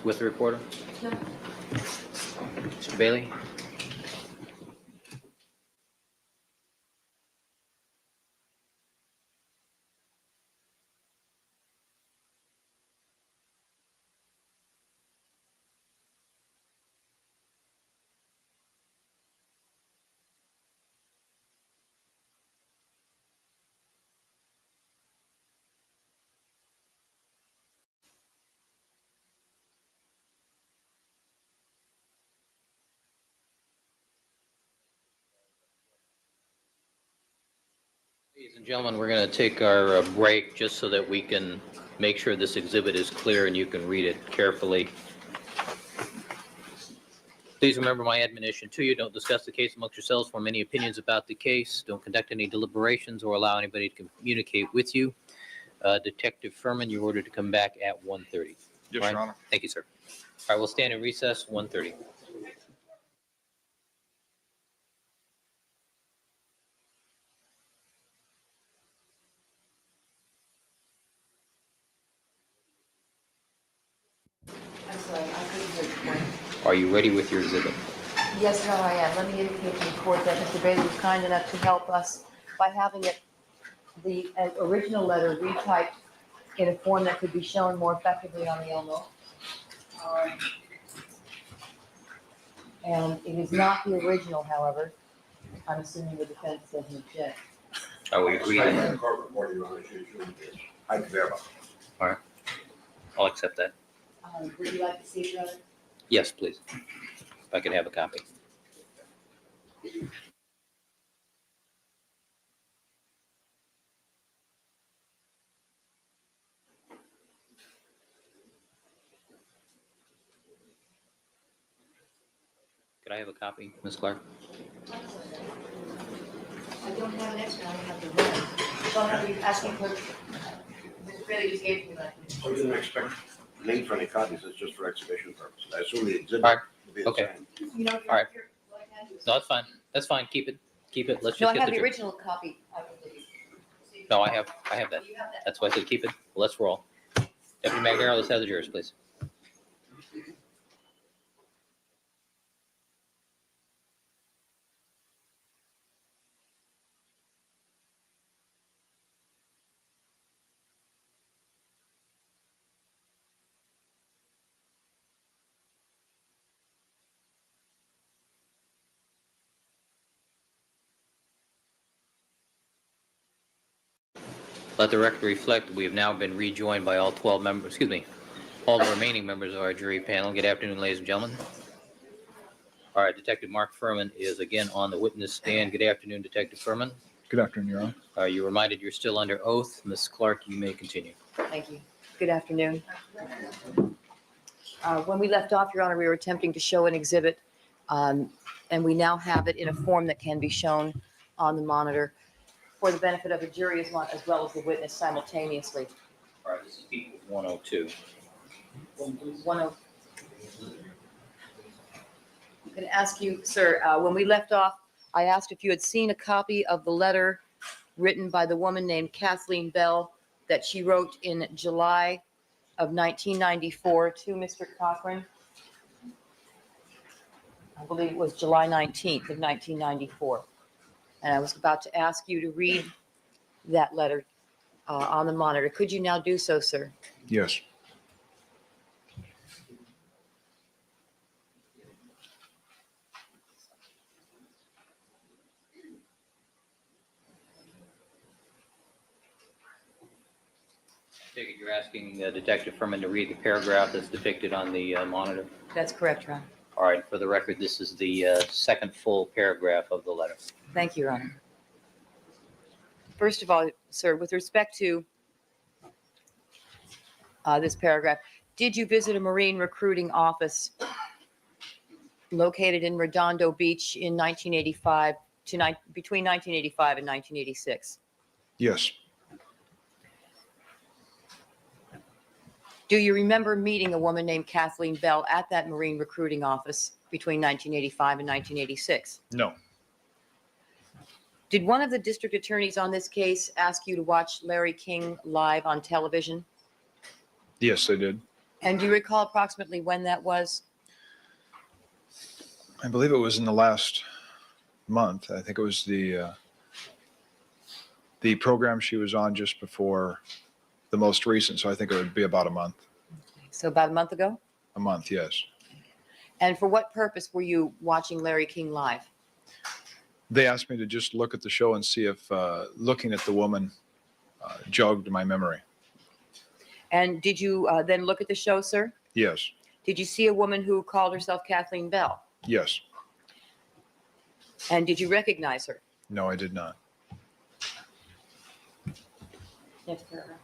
E: With the reporter?
B: No.
E: Mr. Bailey? Ladies and gentlemen, we're going to take our break just so that we can make sure this exhibit is clear and you can read it carefully. Please remember my admonition to you. Don't discuss the case amongst yourselves, form any opinions about the case. Don't conduct any deliberations or allow anybody to communicate with you. Detective Furman, you're ordered to come back at 1:30.
H: Yes,
E: Right.
H: Your Honor.
E: Thank you, sir. All right, we'll stand in recess, 1:30.
B: I'm sorry, I couldn't hear the point.
E: Are you ready with your exhibit?
B: Yes, no, I am. Let me indicate to the court that Mr. Bailey was kind enough to help us by having it, the original letter retyped in a form that could be shown more effectively on the Elmo. And it is not the original, however. I'm assuming the defense doesn't object.
E: Are we agreed?
F: Court reporter, Your Honor, she shouldn't be. I can verify.
E: I'll accept that.
B: Would you like to see it, Your Honor?
E: Yes, please. If I could have a copy. Could I have a copy, Ms. Clark?
B: I don't have an extra, I have the one. So I'll have you asking clerk. Mr. Bailey just gave me that.
F: I didn't expect
J: made for any copies, it's just for exhibition purposes. I assume the exhibit
E: All right.
J: will be the
E: Okay.
J: same.
B: You know,
E: All right. No, that's fine. That's fine. Keep it. Keep it. Let's
B: No,
E: just
B: I
E: get
B: have
E: the
B: the
E: jury.
B: original copy.
E: No, I have that.
B: You have that?
E: That's why I said keep it. Let's roll. Deputy Magnaro, let's have the jurors, please. Let the record reflect that we have now been rejoined by all 12 members, excuse me, all the remaining members of our jury panel. Good afternoon, ladies and gentlemen. All right, Detective Mark Furman is again on the witness stand. Good afternoon, Detective Furman.
H: Good afternoon, Your Honor.
E: You're reminded you're still under oath. Ms. Clark, you may continue.
B: Thank you. Good afternoon. When we left off, Your Honor, we were attempting to show an exhibit, and we now have it in a form that can be shown on the monitor for the benefit of the jury as well as the witness simultaneously.
E: All right, this is people 102.
B: One of, I'm going to ask you, sir, when we left off, I asked if you had seen a copy of the letter written by the woman named Kathleen Bell that she wrote in July of 1994 to Mr. Cochran. I believe it was July 19th of 1994. And I was about to ask you to read that letter on the monitor. Could you now do so, sir?
H: Yes.
E: I take it you're asking Detective Furman to read the paragraph that's depicted on the monitor?
B: That's correct, Your Honor.
E: All right, for the record, this is the second full paragraph of the letter.
B: Thank you, Your Honor. First of all, sir, with respect to this paragraph, did you visit a Marine recruiting office located in Redondo Beach in 1985 between 1985 and 1986?
H: Yes.
B: Do you remember meeting a woman named Kathleen Bell at that Marine recruiting office between 1985 and 1986?
H: No.
B: Did one of the district attorneys on this case ask you to watch Larry King live on television?
H: Yes, I did.
B: And do you recall approximately when that was?
H: I believe it was in the last month. I think it was the program she was on just before the most recent. So I think it would be about a month.
B: So about a month ago?
H: A month, yes.
B: And for what purpose were you watching Larry King live?
H: They asked me to just look at the show and see if looking at the woman jogged my memory.
B: And did you then look at the show, sir?
H: Yes.
B: Did you see a woman who called herself Kathleen Bell?
H: Yes.
B: And did you recognize her?
H: No, I did not.
B: Next paragraph.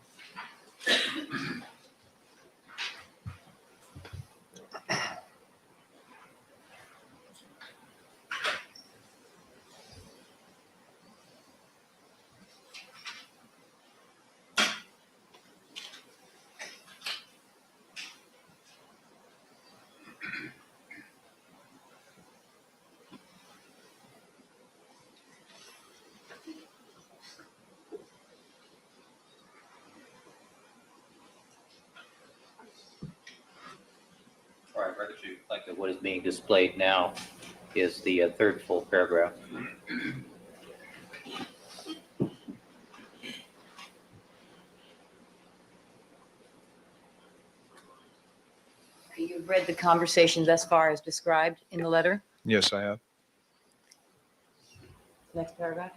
E: All right, record should reflect that what is being displayed now is the third full paragraph.
B: You've read the conversation thus far as described in the letter?
H: Yes, I have.
B: Next paragraph.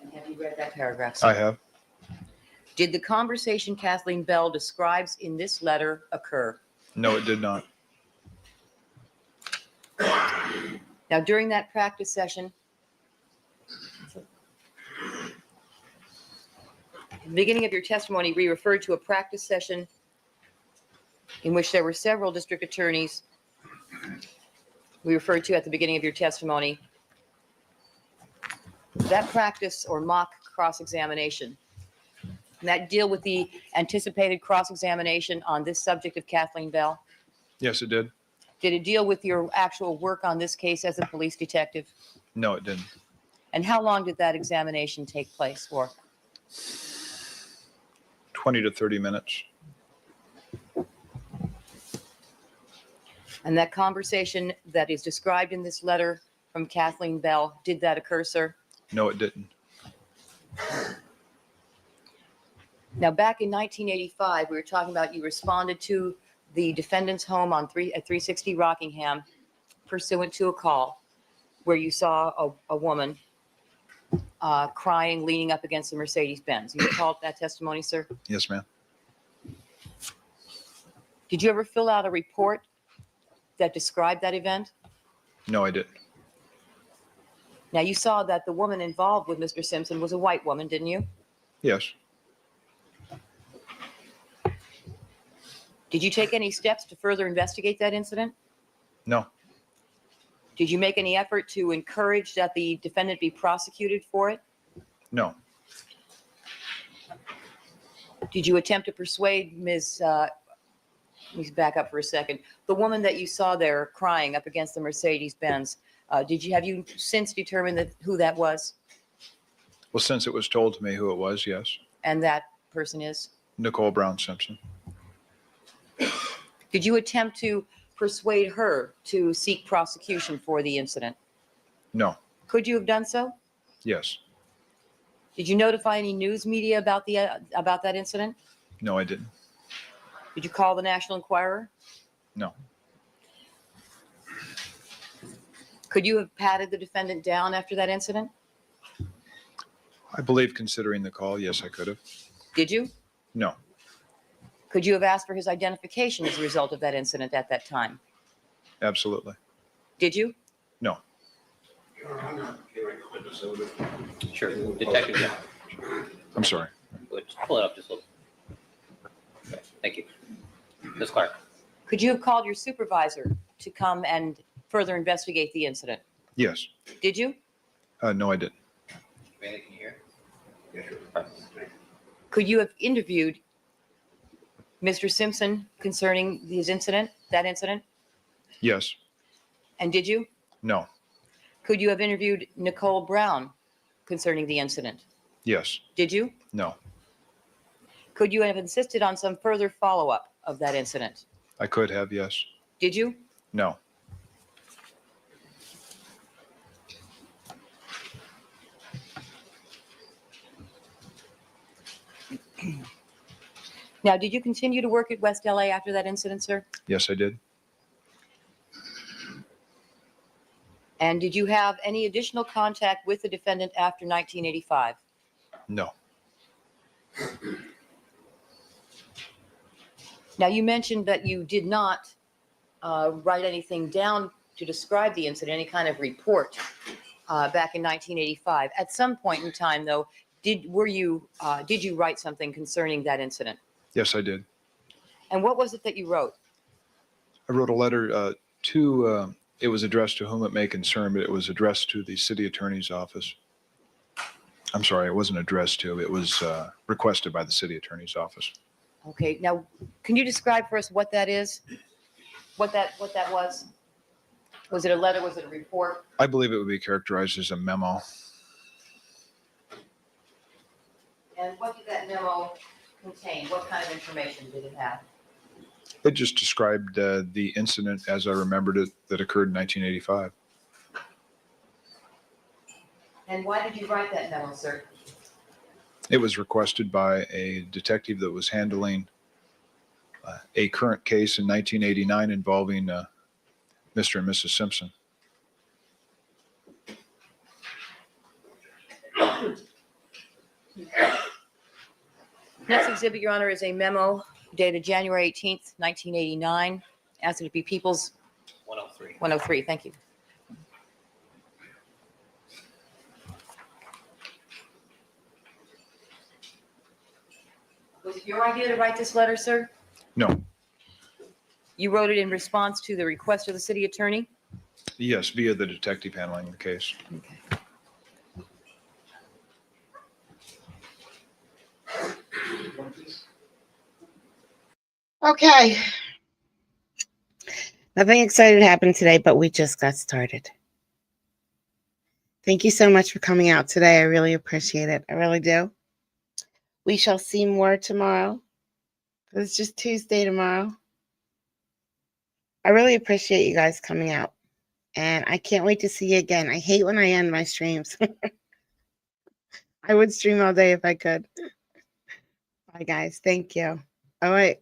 B: And have you read that paragraph, sir?
H: I have.
B: Did the conversation Kathleen Bell describes in this letter occur?
H: No, it did not.
B: Now, during that practice session, the beginning of your testimony, we referred to a practice session in which there were several district attorneys. We referred to at the beginning of your testimony. That practice or mock cross-examination, that deal with the anticipated cross-examination on this subject of Kathleen Bell?
H: Yes, it did.
B: Did it deal with your actual work on this case as a police detective?
H: No, it didn't.
B: And how long did that examination take place for?
H: 20 to 30 minutes.
B: And that conversation that is described in this letter from Kathleen Bell, did that occur, sir?
H: No, it didn't.
B: Now, back in 1985, we were talking about you responded to the defendant's home at 360 Rockingham pursuant to a call where you saw a woman crying, leaning up against a Mercedes-Benz. You recall that testimony, sir?
H: Yes, ma'am.
B: Did you ever fill out a report that described that event?
H: No, I didn't.
B: Now, you saw that the woman involved with Mr. Simpson was a white woman, didn't you?
H: Yes.
B: Did you take any steps to further investigate that incident?
H: No.
B: Did you make any effort to encourage that the defendant be prosecuted for it?
H: No.
B: Did you attempt to persuade let me back up for a second. The woman that you saw there crying up against the Mercedes-Benz, have you since determined who that was?
H: Well, since it was told to me who it was, yes.
B: And that person is?
H: Nicole Brown Simpson.
B: Did you attempt to persuade her to seek prosecution for the incident?
H: No.
B: Could you have done so?
H: Yes.
B: Did you notify any news media about that incident?
H: No, I didn't.
B: Did you call the National Enquirer?
H: No.
B: Could you have patted the defendant down after that incident?
H: I believe, considering the call, yes, I could have.
B: Did you?
H: No.
B: Could you have asked for his identification as a result of that incident at that time?
H: Absolutely.
B: Did you?
H: No.
E: Sure, Detective, yeah.
H: I'm sorry.
E: Just pull it up just a little. Okay, thank you. Ms. Clark?
B: Could you have called your supervisor to come and further investigate the incident?
H: Yes.
B: Did you?
H: No, I didn't.
E: Bailey, can you hear?
B: Could you have interviewed Mr. Simpson concerning that incident?
H: Yes.
B: And did you?
H: No.
B: Could you have interviewed Nicole Brown concerning the incident?
H: Yes.
B: Did you?
H: No.
B: Could you have insisted on some further follow-up of that incident?
H: I could have, yes.
B: Did you?
H: No.
B: Now, did you continue to work at West LA after that incident, sir?
H: Yes, I did.
B: And did you have any additional contact with the defendant after 1985?
H: No.
B: Now, you mentioned that you did not write anything down to describe the incident, any kind of report back in 1985. At some point in time, though, did you write something concerning that incident?
H: Yes, I did.
B: And what was it that you wrote?
H: I wrote a letter to, it was addressed to whom it may concern, but it was addressed to the city attorney's office. I'm sorry, it wasn't addressed to, it was requested by the city attorney's office.
B: Okay, now, can you describe for us what that is? What that was? Was it a letter? Was it a report?
H: I believe it would be characterized as a memo.
B: And what did that memo contain? What kind of information did it have?
H: It just described the incident as I remembered it that occurred in 1985.
B: And why did you write that memo, sir?
H: It was requested by a detective that was handling a current case in 1989 involving Mr. and Mrs. Simpson.
B: Next exhibit, Your Honor, is a memo dated January 18th, 1989. Asked it to be People's
E: 103.
B: 103. Thank you. Was it your idea to write this letter, sir?
H: No,
B: You wrote it in response to the request of the city attorney?
H: yes, via the detective handling the case.
B: Okay.
A: Okay. Nothing exciting happened today, but we just got started. Thank you so much for coming out today. I really appreciate it. I really do. We shall see more tomorrow. It's just Tuesday tomorrow. I really appreciate you guys coming out. And I can't wait to see you again. I hate when I end my streams. I would stream all day if I could. Bye, guys. Thank you. Oh, wait.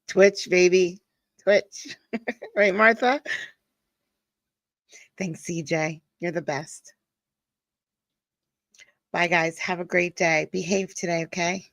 A: Twitch, baby. Twitch. Right, Martha? Thanks, CJ. You're the best. Bye, guys. Have a great day. Behave today, okay?